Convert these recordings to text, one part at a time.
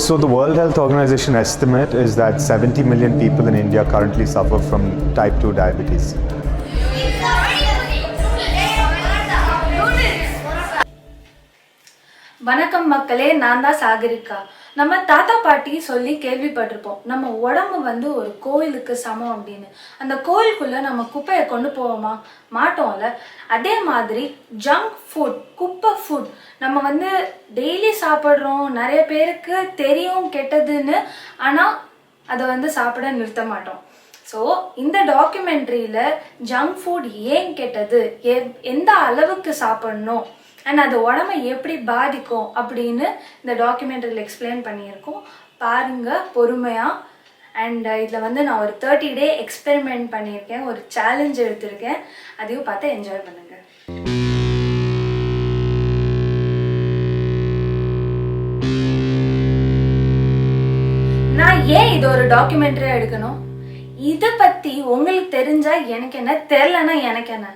So the World Health Organization estimate is that 70 million people in India currently suffer from type 2 diabetes. வணக்கம் மக்களே, நான் தான் சாகரிகா. நம்ம தாத்தா பாட்டி சொல்லி கேள்விப்பட்டிருப்போம், நம்ம உடம்பு ஒரு கோயிலுக்கு சமம் அப்படின்னு. அந்த கோயிலுக்குள்ள நம்ம குப்பையை கொண்டு போவோமா? மாட்டோம்ல. அதே மாதிரி ஜங்க் ஃபுட், குப்பை ஃபுட் நம்ம டெய்லி சாப்பிட்றோம். நிறைய பேருக்கு தெரியும் கெட்டதுன்னு, ஆனால் அதை சாப்பிட நிறுத்த மாட்டோம். ஸோ இந்த டாக்குமெண்ட்ரியில் ஜங்க் ஃபுட் ஏன் கெட்டது, எந்த அளவுக்கு சாப்பிடணும் அண்ட் அது உடம்பை எப்படி பாதிக்கும் அப்படின்னு இந்த டாக்குமெண்ட்ரியில் எக்ஸ்பிளைன் பண்ணியிருக்கோம். பாருங்கள் பொறுமையாக. அண்ட் இதில் நான் ஒரு 30 டே எக்ஸ்பெரிமெண்ட் பண்ணியிருக்கேன், ஒரு சேலஞ்ச் எடுத்திருக்கேன். அதையும் பார்த்து என்ஜாய் பண்ணுங்கள். நான் ஏன் இது ஒரு டாக்குமெண்ட்ரியாக எடுக்கணும்? இதை பற்றி உங்களுக்கு தெரிஞ்சால் எனக்கு என்ன, தெரிலன்னா எனக்கு என்ன.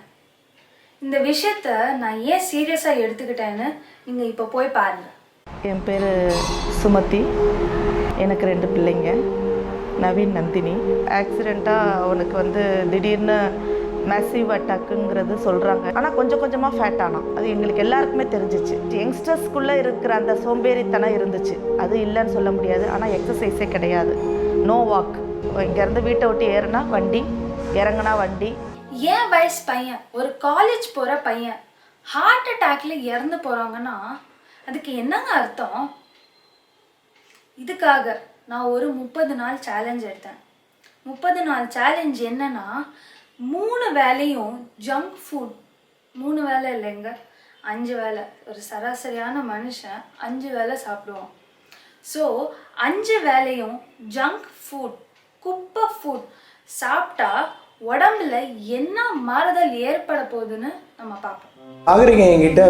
இந்த விஷயத்த நான் ஏன் சீரியஸாக எடுத்துக்கிட்டேன்னு நீங்கள் இப்போ போய் பாருங்கள். என் பேர் சுமதி. எனக்கு 2 பிள்ளைங்க, நவீன், நந்தினி. ஆக்சிடெண்ட்டாக அவனுக்கு திடீர்னு மேசிவ் அட்டாக்குங்கிறது சொல்கிறாங்க. ஆனால் கொஞ்சம் கொஞ்சமாக ஃபேட் ஆனான். அது எங்களுக்கு எல்லாருக்குமே தெரிஞ்சிச்சு. யங்ஸ்டர்ஸ்குள்ளே இருக்கிற அந்த சோம்பேறித்தனம் இருந்துச்சு, அது இல்லைன்னு சொல்ல முடியாது. ஆனால் எக்ஸசைஸே கிடையாது, நோ வாக். இங்கேருந்து வீட்டை விட்டு ஏறுனா வண்டி, இறங்குனா வண்டி. ஏன் வயசு பையன், ஒரு காலேஜ் போகிற பையன் ஹார்ட் அட்டாக்ல இறந்து போகிறாங்கன்னா அதுக்கு என்னங்க அர்த்தம்? இதுக்காக நான் ஒரு 30 நாள் சேலஞ்ச் எடுத்தேன். 30 நாள் சேலஞ்ச் என்னன்னா, 3 வேளையும் ஜங்க் ஃபுட், 3 வேளை இல்லைங்க, 5 வேளை. ஒரு சராசரியான மனுஷன் 5 வேளை சாப்பிடுவோம். ஸோ 5 வேளையும் ஜங்க் ஃபுட், குப்பை ஃபுட் சாப்பிட்டா உடம்புல என்ன மாறுதல் ஏற்பட போகுதுன்னு நம்ம பார்ப்போம். ஆகிரிக்க என்கிட்ட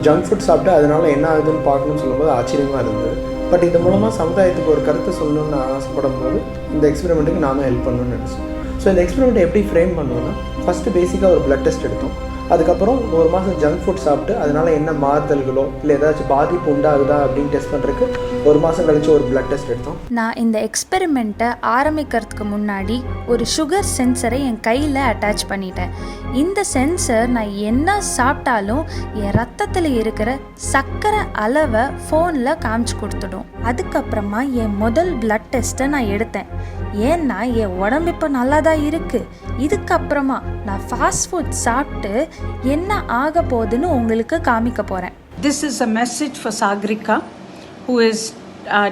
ஜங்க் ஃபுட் சாப்பிட்டு அதனால என்ன ஆகுதுன்னு பார்க்கணும்னு சொல்லும்போது ஆச்சரியமாக இருந்தது. பட் இது மூலமாக சமுதாயத்துக்கு ஒரு கருத்தை சொல்லணும்னு நான் ஆசைப்படும் போது இந்த எக்ஸ்பெரிமெண்ட்டுக்கு நானும் ஹெல்ப் பண்ணணும்னு நினச்சேன். ஸோ இந்த எக்ஸ்பெரிமெண்ட்டை எப்படி ஃப்ரேம் பண்ணுவோன்னா, ஃபஸ்ட்டு பேசிக்காக ஒரு பிளட் டெஸ்ட் எடுத்தோம். அதுக்கப்புறம் 1 மாதம் ஜங்க் ஃபுட் சாப்பிட்டு அதனால் என்ன மாறுதல்களோ இல்லை ஏதாச்சும் பாதிப்பு உண்டாகுதா அப்படின்னு டெஸ்ட் பண்ணுறதுக்கு 1 மாதம் கழிச்சு ஒரு பிளட் டெஸ்ட் எடுத்தோம். நான் இந்த எக்ஸ்பெரிமெண்ட்டை ஆரம்பிக்கிறதுக்கு முன்னாடி ஒரு சுகர் சென்சரை என் கையில் அட்டாச் பண்ணிட்டேன். இந்த சென்சர் நான் என்ன சாப்பிட்டாலும் என் ரத்தத்தில் இருக்கிற சர்க்கரை அளவை ஃபோனில் காமிச்சு கொடுத்துடும். அதுக்கப்புறமா என் முதல் பிளட் டெஸ்ட்டை நான் எடுத்தேன். ஏன்னா என் உடம்பு இப்போ நல்லா தான் இருக்குது. இதுக்கப்புறமா நான் ஃபாஸ்ட் ஃபுட் சாப்பிட்டு என்ன ஆக போகுதுன்னு உங்களுக்கு காமிக்க போகிறேன். This is a message for Sagrika, who is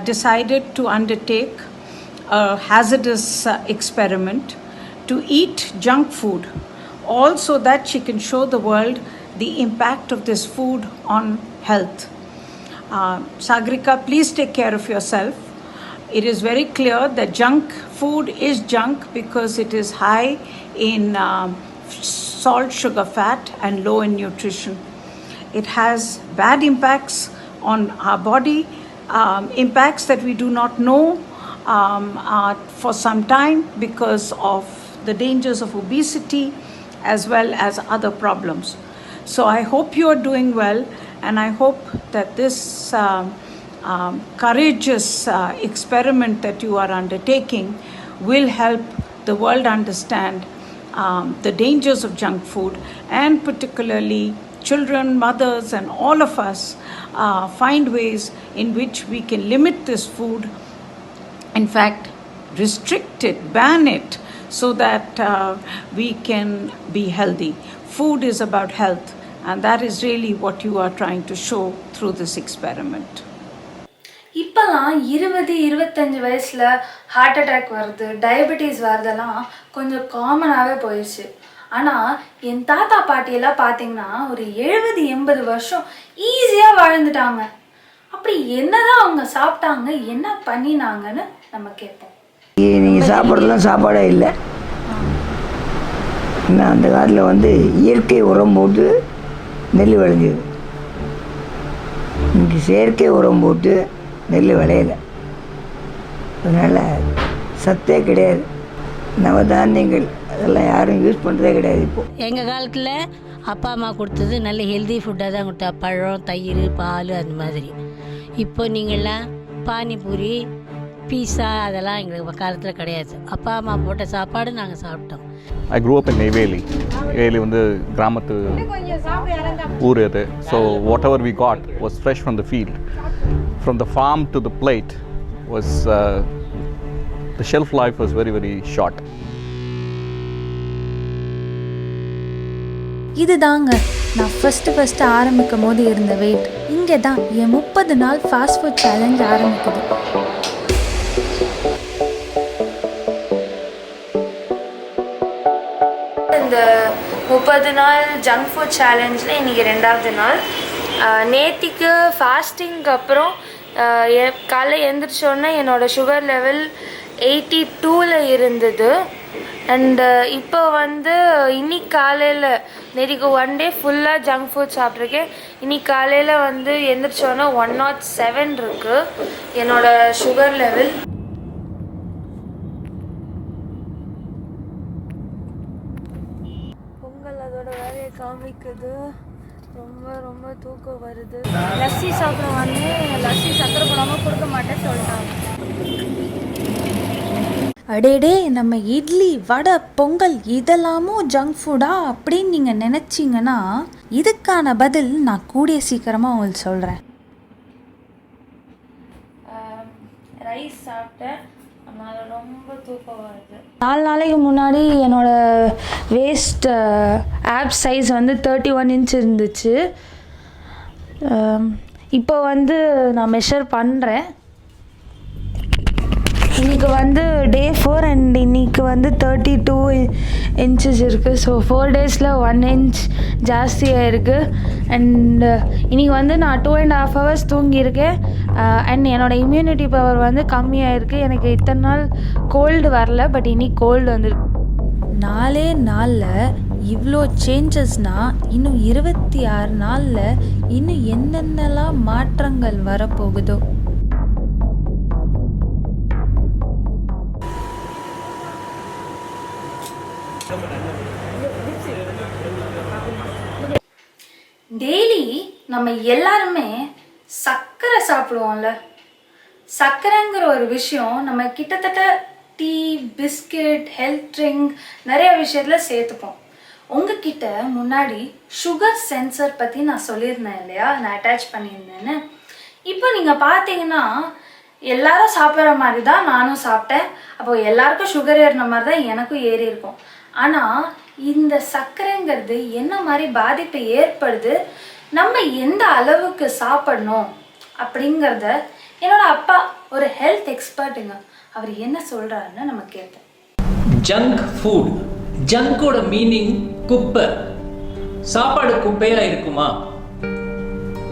decided to undertake a hazardous experiment to eat junk food, all so that she can show the world the impact of this food on health. Sagrika, please take care of yourself. It is very clear that junk food is junk because it is high in salt, sugar, fat and low in nutrition. It has bad impacts on our body, impacts that we do not know for some time because of the dangers of obesity as well as other problems. So I hope you are doing well, and I hope that this courageous experiment that you are undertaking will help the world understand the dangers of junk food, and particularly children, mothers and all of us find ways in which we can limit this food, in fact restrict it, ban it, so that we can be healthy. Food is about health, and that is really what you are trying to show through this experiment. இப்போலாம் 20-25 வயசில் heart attack வருது, diabetes வருதெல்லாம் கொஞ்சம் காமனாகவே போயிடுச்சு. ஆனால் என் தாத்தா பாட்டியெல்லாம் பார்த்தீங்கன்னா ஒரு 70-80 வருஷம் ஈஸியாக வாழ்ந்துட்டாங்க. அப்படி என்னதான் அவங்க சாப்பிட்டாங்க, என்ன பண்ணினாங்கன்னு நம்ம கேட்போம். நீங்கள் சாப்பிட்றதுலாம் சாப்பாடே இல்லை. இன்னும் அந்த காலத்தில் இயற்கை உரம் போட்டு நெல் விளைஞ்சது. இன்றைக்கி செயற்கை உரம் போட்டு நெல் விளையலை. அதனால் சத்தே கிடையாது. நவதானியங்கள் அதெல்லாம் யாரும் யூஸ் பண்ணுறதே கிடையாது. இப்போது எங்கள் காலத்தில் அப்பா அம்மா கொடுத்தது நல்ல ஹெல்தி ஃபுட்டாக தான் கொடுத்தா, பழம், தயிர், பால் அந்த மாதிரி. இப்போ நீங்கள்லாம் பானிபூரி பீஸா அதெல்லாம் எங்களுக்கு காலத்தில் கிடையாது. அப்பா அம்மா போட்ட சாப்பாடு நாங்கள் சாப்பிட்டோம். I grew up in Neyveli. Neyveli வந்து கிராமத்து ஊர் அது. So whatever we got was fresh from the field. From the farm to the plate was the shelf life was very, very short. இதுதாங்க நான் ஃபஸ்ட்டு ஆரம்பிக்கும் போது இருந்த வெயிட். இங்கே தான் என் 30 நாள் ஃபாஸ்ட் ஃபுட் சேலஞ்ச் ஆரம்பிக்குது. இந்த 30 நாள் ஜங்க் ஃபுட் சேலஞ்சில் இன்றைக்கி 2வது நாள். நேத்திக்கு ஃபாஸ்டிங்க்கு அப்புறம் காலைல எழுந்திரிச்சோன்னே என்னோடய சுகர் லெவல் 82ல் இருந்தது. அண்டு இப்போ வந்து இன்னைக்கு காலையில் நேற்றுக்கு 1 டே ஃபுல்லாக ஜங்க் ஃபுட் சாப்பிட்ருக்கேன். இன்னைக்கு காலையில் வந்து எழுந்திரிச்சோன்னா 107 இருக்குது என்னோடய சுகர் லெவல். பொங்கல் அதோட வேலையை காமிக்குது. ரொம்ப தூக்கம் வருது. லஸ்ஸி சாப்பிட வந்து லஸ்ஸி சக்கரை போடாமல் கொடுக்க மாட்டேன்னு சொல்லிட்டாங்க. அடேடே, நம்ம இட்லி வடை பொங்கல் இதெல்லாமும் ஜங்க் ஃபுட்டா அப்படின்னு நீங்கள் நினச்சிங்கன்னா இதுக்கான பதில் நான் கூடிய சீக்கிரமாக உங்களுக்கு சொல்கிறேன். ரைஸ் சாப்பிட்டேன், அதனால் ரொம்ப தூக்கம் வருது. 4 நாளைக்கு முன்னாடி என்னோடய வேஸ்ட் ஆப் சைஸ் வந்து 31 inch இருந்துச்சு. இப்போ வந்து நான் மெஷர் பண்ணுறேன். இன்றைக்கி வந்து டே 4 அண்ட் இன்றைக்கி வந்து 32 inches இருக்குது. ஸோ 4 days 1 inch ஜாஸ்தியாக இருக்குது. அண்ட் இன்றைக்கி வந்து நான் 2.5 hours தூங்கியிருக்கேன். அண்ட் என்னோடய இம்யூனிட்டி பவர் வந்து கம்மியாக இருக்குது. எனக்கு இத்தனை நாள் கோல்டு வரல, பட் இன்னைக்கு கோல்டு வந்துருக்கு. 4 நாளில் இவ்வளோ சேஞ்சஸ்னால் இன்னும் 26 நாளில் இன்னும் என்னென்னலாம் மாற்றங்கள் வரப்போகுதோ. டெய்லி நம்ம எல்லாருமே சர்க்கரை சாப்பிடுவோம்ல. சர்க்கரைங்கிற ஒரு விஷயம் நம்ம கிட்டத்தட்ட டீ, பிஸ்கெட், ஹெல்த் ட்ரிங்க் நிறைய விஷயத்தில் சேர்த்துப்போம். உங்ககிட்ட முன்னாடி சுகர் சென்சர் பற்றி நான் சொல்லியிருந்தேன் இல்லையா, நான் அட்டாச் பண்ணியிருந்தேன்னு. இப்போ நீங்கள் பார்த்தீங்கன்னா எல்லாரும் சாப்பிட்ற மாதிரி தான் நானும் சாப்பிட்டேன். அப்போது எல்லாருக்கும் சுகர் ஏறின மாதிரி தான் எனக்கும் ஏறி இருக்கும். ஆனால் இந்த சர்க்கரைங்கிறது என்ன மாதிரி பாதிப்பை ஏற்படுது, நம்ம எந்த அளவுக்கு சாப்பிடணும் அப்படிங்கிறத என்னோட அப்பா ஒரு ஹெல்த் எக்ஸ்பர்ட்டுங்க, அவர் என்ன சொல்கிறாருன்னு நம்ம கேட்டோம். ஜங்க் ஃபுட், ஜங்கோட மீனிங் குப்பை. சாப்பாடு குப்பையாக இருக்குமா?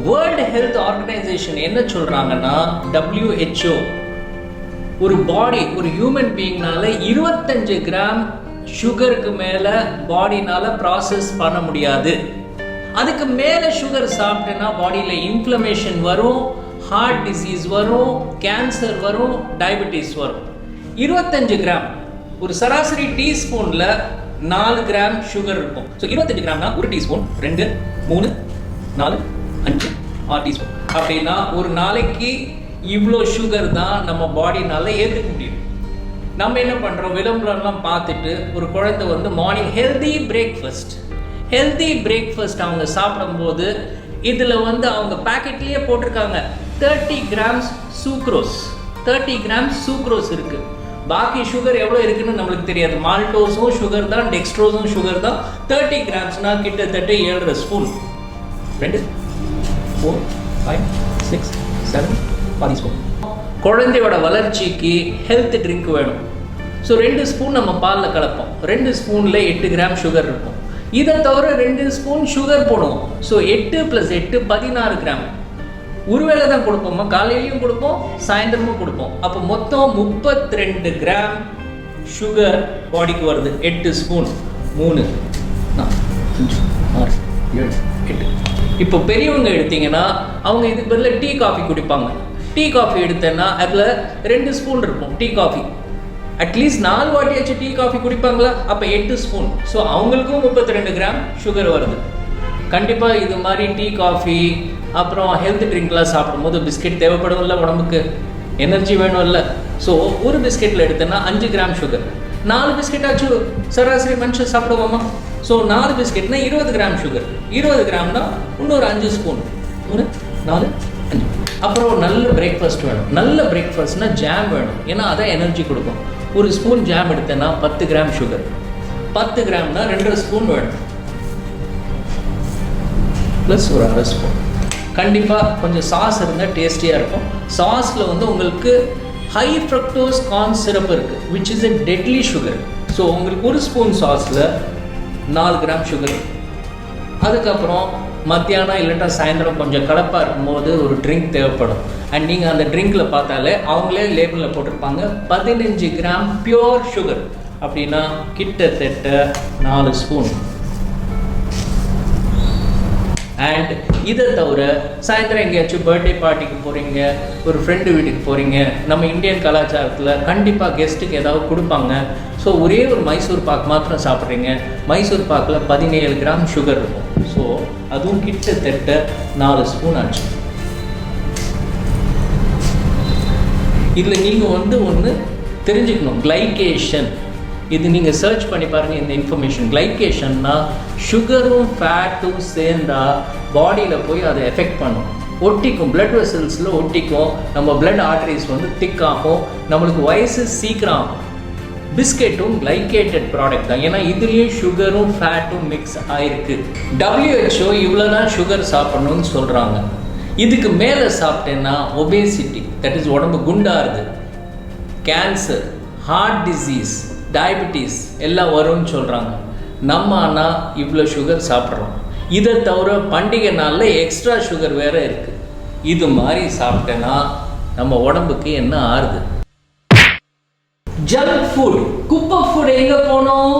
வேர்ல்டு ஹெல்த் ஆர்கனைசேஷன் என்ன சொல்கிறாங்கன்னா, WHO ஒரு பாடி, ஒரு ஹியூமன் பீயிங்னால 25 கிராம் சுகருக்கு மேலே பாடினால் ப்ராசஸ் பண்ண முடியாது. அதுக்கு மேலே சுகர் சாப்பிட்டேன்னா பாடியில் இன்ஃப்ளமேஷன் வரும், ஹார்ட் டிசீஸ் வரும், கேன்சர் வரும், டயபெட்டிஸ் வரும். 25 கிராம், ஒரு சராசரி டீஸ்பூனில் 4 கிராம் சுகர் இருக்கும். ஸோ 25 கிராம்னா ஒரு டீஸ்பூன் 2, 3, 4, 5, 6 டீஸ்பூன். அப்படின்னா ஒரு நாளைக்கு இவ்வளோ சுகர் தான் நம்ம பாடினால ஏற்றுக்க முடியும். நம்ம என்ன பண்ணுறோம், விளம்பரம்லாம் பார்த்துட்டு ஒரு குழந்தை வந்து மார்னிங் ஹெல்தி பிரேக்ஃபாஸ்ட் அவங்க சாப்பிடும்போது இதில் வந்து அவங்க பேக்கெட்லேயே போட்டிருக்காங்க 30 கிராம்ஸ் சூக்ரோஸ். 30 கிராம்ஸ் சூக்ரோஸ் இருக்குது. பாக்கி சுகர் எவ்வளோ இருக்குன்னு நம்மளுக்கு தெரியாது. மால்டோஸும் சுகர் தான், டெக்ஸ்ட்ரோஸும் சுகர் தான். 30 கிராம்ஸ்னால் கிட்டத்தட்ட 7.5 ஸ்பூன். 2, 4, 5, 6, 7, 10 ஸ்பூன். குழந்தையோட வளர்ச்சிக்கு ஹெல்த் ட்ரிங்க் வேணும். ஸோ 2 ஸ்பூன் நம்ம பாலில் கலப்போம். 2 ஸ்பூனில் 8 கிராம் சுகர் இருக்கும். இதை தவிர 2 ஸ்பூன் சுகர் போடுவோம். So 8 + 8 16 gram. ஒருவேளை தான் கொடுப்போமா, காலையிலையும் கொடுப்போம், சாயந்தரமும் கொடுப்போம். அப்போ மொத்தம் 32 கிராம் சுகர் பாடிக்கு வருது. 8 ஸ்பூன், 3, 4, 5, 6, 7, 8. இப்போ பெரியவங்க எடுத்தீங்கன்னா அவங்க இதுக்கு பதில் டீ காஃபி குடிப்பாங்க. டீ காஃபி எடுத்தேன்னா அதில் 2 ஸ்பூன் இருக்கும் டீ காஃபி. அட்லீஸ்ட் 4 வாட்டியாச்சும் டீ காஃபி குடிப்பாங்களா? அப்போ 8 ஸ்பூன். ஸோ அவங்களுக்கும் 32 கிராம் சுகர் வருது. கண்டிப்பாக இது மாதிரி டீ காஃபி அப்புறம் ஹெல்த் ட்ரிங்க்லாம் சாப்பிடும்போது பிஸ்கெட் தேவைப்படும்ல உடம்புக்கு. எனர்ஜி வேணும்ல. ஸோ ஒரு பிஸ்கெட்டில் எடுத்தேன்னா 5 கிராம் சுகர். 4 பிஸ்கெட்டாச்சும் சராசரி மனுஷன் சாப்பிடுவோமா? ஸோ 4 பிஸ்கெட்னா 20 கிராம் சுகர். 20 கிராம்னா இன்னொரு 5 ஸ்பூன். ஒரு 4 5. அப்புறம் நல்ல பிரேக்ஃபாஸ்ட் வேணும். நல்ல பிரேக்ஃபாஸ்ட்னா ஜாம் வேணும், ஏன்னா அதான் எனர்ஜி கொடுக்கும். ஒரு ஸ்பூன் ஜாம் எடுத்தேன்னா 10 கிராம் சுகர். 10 கிராம்னா 2 ஸ்பூன் வேணும், ப்ளஸ் ஒரு 1/2 ஸ்பூன். கண்டிப்பாக கொஞ்சம் சாஸ் இருந்தால் டேஸ்டியாக இருக்கும். சாஸில் வந்து உங்களுக்கு ஹை ஃப்ரக்டோஸ் கார்ன் சிரப் இருக்குது, which is a deadly sugar. So உங்களுக்கு ஒரு ஸ்பூன் சாஸில் 4 கிராம் சுகர். அதுக்கப்புறம் மத்தியானம் இல்லைன்னா சாயந்தரம் கொஞ்சம் கலப்பாக இருக்கும்போது ஒரு ட்ரிங்க் தேவைப்படும். அண்ட் நீங்கள் அந்த ட்ரிங்கில் பார்த்தாலே அவங்களே லேபிளில் போட்டிருப்பாங்க 15 கிராம் பியோர் சுகர். அப்படின்னா கிட்டத்தட்ட 4 ஸ்பூன். அண்ட் இதை தவிர சாயந்தரம் எங்கேயாச்சும் பர்த்டே பார்ட்டிக்கு போகிறீங்க, ஒரு ஃப்ரெண்டு வீட்டுக்கு போகிறீங்க, நம்ம இந்தியன் கலாச்சாரத்தில் கண்டிப்பாக கெஸ்ட்டுக்கு ஏதாவது கொடுப்பாங்க. ஸோ ஒரே ஒரு மைசூர் பாக் மாத்திரம் சாப்பிட்றீங்க. மைசூர் பாக்கில் 17 கிராம் சுகர் இருக்கும். ஸோ அதுவும் கிட்டத்தட்ட 4 ஸ்பூன் ஆச்சு. இதில் நீங்கள் வந்து ஒன்று தெரிஞ்சுக்கணும், கிளைகேஷன். இது நீங்கள் சர்ச் பண்ணி பாருங்கள் இந்த இன்ஃபர்மேஷன். கிளைகேஷன்னா சுகரும் ஃபேட்டும் சேர்ந்தா பாடியில் போய் அதை எஃபெக்ட் பண்ணும், ஒட்டிக்கும், பிளட் வெசல்ஸில் ஒட்டிக்கும், நம்ம பிளட் ஆர்டரிஸ் வந்து திக் ஆகும், நம்மளுக்கு வயசு சீக்கிரம் ஆகும். பிஸ்கெட்டும் கிளைகேட்டட் ப்ராடக்ட் தான், ஏன்னா இதுலேயும் சுகரும் ஃபேட்டும் மிக்ஸ் ஆகிருக்கு. WHO இவ்வளோ தான் சுகர் சாப்பிட்ணுன்னு சொல்கிறாங்க. இதுக்கு மேலே சாப்பிட்டேன்னா ஒபேசிட்டி, தட் இஸ் உடம்பு குண்டாகுது, கேன்சர், ஹார்ட் டிசீஸ், டயபிட்டிஸ் எல்லாம் வரும்னு சொல்கிறாங்க. நம்ம ஆனால் இவ்வளோ சுகர் சாப்பிட்றோம். இதை தவிர பண்டிகை நாளில் எக்ஸ்ட்ரா சுகர் வேறு இருக்குது. இது மாதிரி சாப்பிட்டேன்னா நம்ம உடம்புக்கு என்ன ஆறுது? ஜங்க் ஃபுட், குப்பை ஃபுட் எங்கே போனோம்?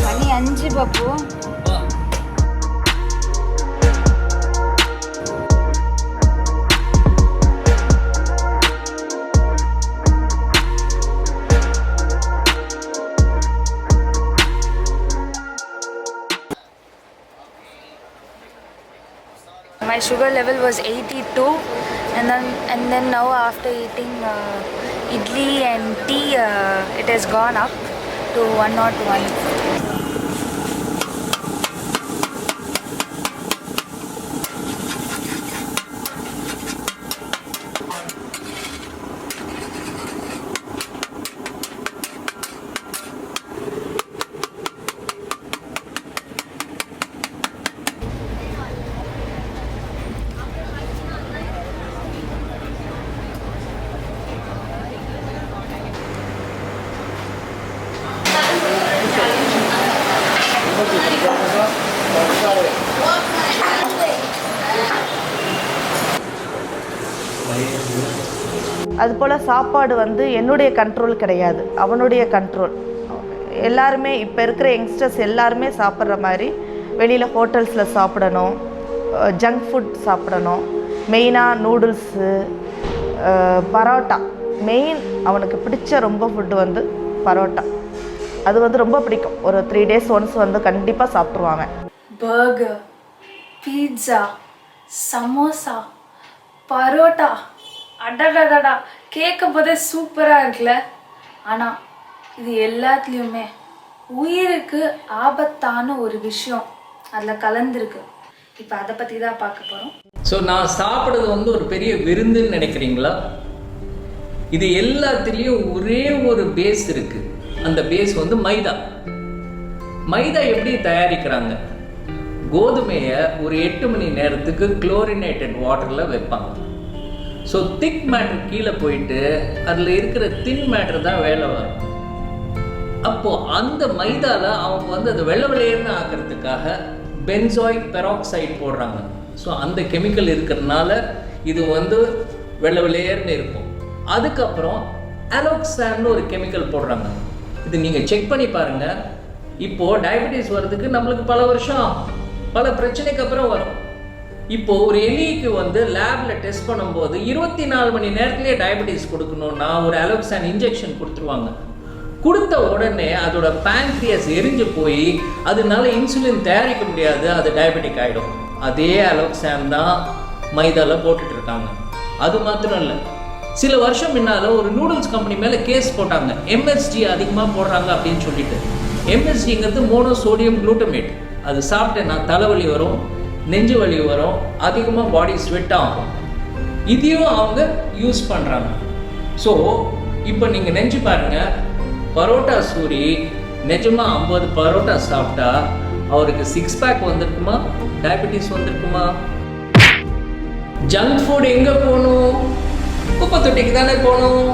மணி 5 பாப்பு. My sugar level was 82, and then now after eating idli and tea, it has gone up to 101. அதுபோல் சாப்பாடு வந்து என்னுடைய கண்ட்ரோல் கிடையாது, அவனுடைய கண்ட்ரோல். எல்லாருமே இப்போ இருக்கிற யங்ஸ்டர்ஸ் எல்லாருமே சாப்பிட்ற மாதிரி வெளியில் ஹோட்டல்ஸில் சாப்பிடணும், ஜங்க் ஃபுட் சாப்பிடணும். மெயினாக நூடுல்ஸு, பரோட்டா. மெயின் அவனுக்கு பிடிச்ச ரொம்ப ஃபுட்டு வந்து பரோட்டா. அது வந்து ரொம்ப பிடிக்கும். ஒரு 3 days ஒன்ஸ் வந்து கண்டிப்பாக சாப்பிட்ருவாங்க. பர்கர், பீட்சா, சமோசா, பரோட்டா, அடடடடா கேட்கும் போதே சூப்பராக இருக்குல்ல. ஆனால் இது எல்லாத்துலேயுமே உயிருக்கு ஆபத்தான ஒரு விஷயம் அதில் கலந்துருக்கு. இப்போ அதை பற்றி தான் பார்க்க போகிறோம். ஸோ நான் சாப்பிட்றது வந்து ஒரு பெரிய விருந்துன்னு நினைக்கிறீங்களா? இது எல்லாத்துலேயும் ஒரே ஒரு பேஸ் இருக்குது. அந்த பேஸ் வந்து மைதா. மைதா எப்படி தயாரிக்கிறாங்க? கோதுமையை ஒரு 8 மணி நேரத்துக்கு குளோரினேட்டட் வாட்டரில் வைப்பாங்க. ஸோ திக் மேட்டர் கீழே போயிட்டு அதில் இருக்கிற தின் மேட்டர் தான் வேலை வரும். அப்போது அந்த மைதாவில் அவங்க வந்து அதை வெள்ளை வெள்ளையர்னு ஆக்கிறதுக்காக பென்சாயிக் பெராக்சைடு போடுறாங்க. ஸோ அந்த கெமிக்கல் இருக்கிறதுனால இது வந்து வெள்ளை வெள்ளையர்னு இருக்கும். அதுக்கப்புறம் அலோக்சான்னு ஒரு கெமிக்கல் போடுறாங்க. இது நீங்கள் செக் பண்ணி பாருங்கள், இப்போது டயபெட்டிஸ் வர்றதுக்கு நம்மளுக்கு பல வருஷம் பல பிரச்சனைக்கு அப்புறம் வரும். இப்போது ஒரு எலிக்கு வந்து லேபில் டெஸ்ட் பண்ணும்போது 24 மணி நேரத்துலேயே டயபெட்டிஸ் கொடுக்கணுன்னா ஒரு அலோக்சான் இன்ஜெக்ஷன் கொடுத்துருவாங்க. கொடுத்த உடனே அதோட பேங்க்ரியாஸ் எரிஞ்சு போய் அதனால இன்சுலின் தயாரிக்க முடியாது, அது டயபெட்டிக் ஆகிடும். அதே அலோக்சான் தான் மைதாவில் போட்டுட்டு இருக்காங்க. அது மாத்திரம் இல்லை, சில வருஷம் முன்னால் ஒரு நூடுல்ஸ் கம்பெனி மேலே கேஸ் போட்டாங்க, எம்எஸ்ஜி அதிகமாக போடுறாங்க அப்படின்னு சொல்லிட்டு. எம்எஸ்ஜிங்கிறது மோனோசோடியம் குளூட்டமேட். அது சாப்பிட்டேன்னா தலைவலி வரும், நெஞ்சு வலி வரும், அதிகமாக பாடி ஸ்வெட் ஆகும். இதையும் அவங்க யூஸ் பண்ணுறாங்க. ஸோ இப்போ நீங்கள் நெஞ்சு பாருங்கள், பரோட்டா சூரி நிஜமாக 50 பரோட்டா சாப்பிட்டா அவருக்கு 6 பேக் வந்திருக்குமா, டயபெட்டிஸ் வந்திருக்குமா? ஜங்க் ஃபுட் எங்கே போகணும்? குப்பை தொட்டிக்கு தானே போகணும்.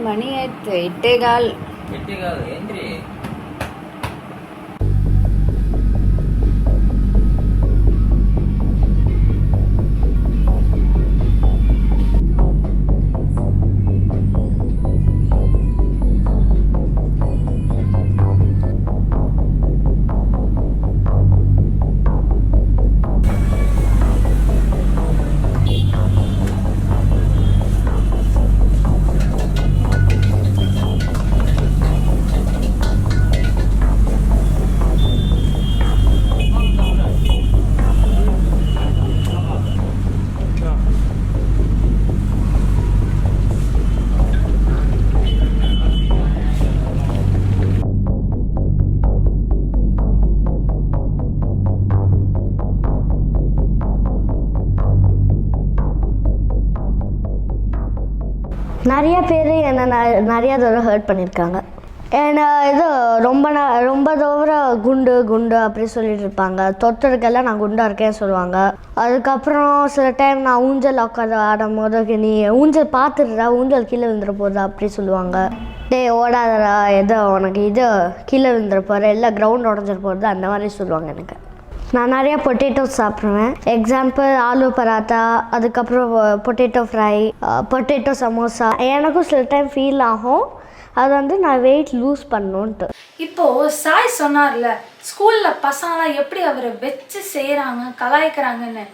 மணி 8:15. ஏந்திரி. நிறைய பேர் என்னை நிறையா தடவை ஹர்ட் பண்ணியிருக்காங்க. ஏன்னா இது ரொம்ப தூரம் குண்டு குண்டு அப்படி சொல்லிட்டு இருப்பாங்க. தொட்டதுக்கெல்லாம் நான் குண்டாக இருக்கேன்னு சொல்லுவாங்க. அதுக்கப்புறம் சில டைம் நான் ஊஞ்சல் உட்காந்து ஆடும் போது நீ ஊஞ்சல் பார்த்துடுறா, ஊஞ்சல் கீழே விழுந்துட போதா அப்படி சொல்லுவாங்க. ஓடாதடா, எதோ உனக்கு இது கீழே விழுந்துட போகிற, எல்லாம் கிரவுண்ட் உடஞ்சிட போகிறது, அந்த மாதிரி சொல்லுவாங்க. எனக்கு நான் நிறையா பொட்டேட்டோஸ் சாப்பிடுவேன். எக்ஸாம்பிள் ஆலு பராத்தா, அதுக்கப்புறம் பொட்டேட்டோ ஃப்ரை, பொட்டேட்டோ சமோசா. எனக்கும் சில டைம் ஃபீல் ஆகும் அது வந்து நான் வெயிட் லூஸ் பண்ணணுன்ட்டு. இப்போது சாய் சொன்னார்ல, ஸ்கூலில் பசங்களாம் எப்படி அவரை வச்சு செய்கிறாங்க, கலாய்க்கிறாங்கன்னு.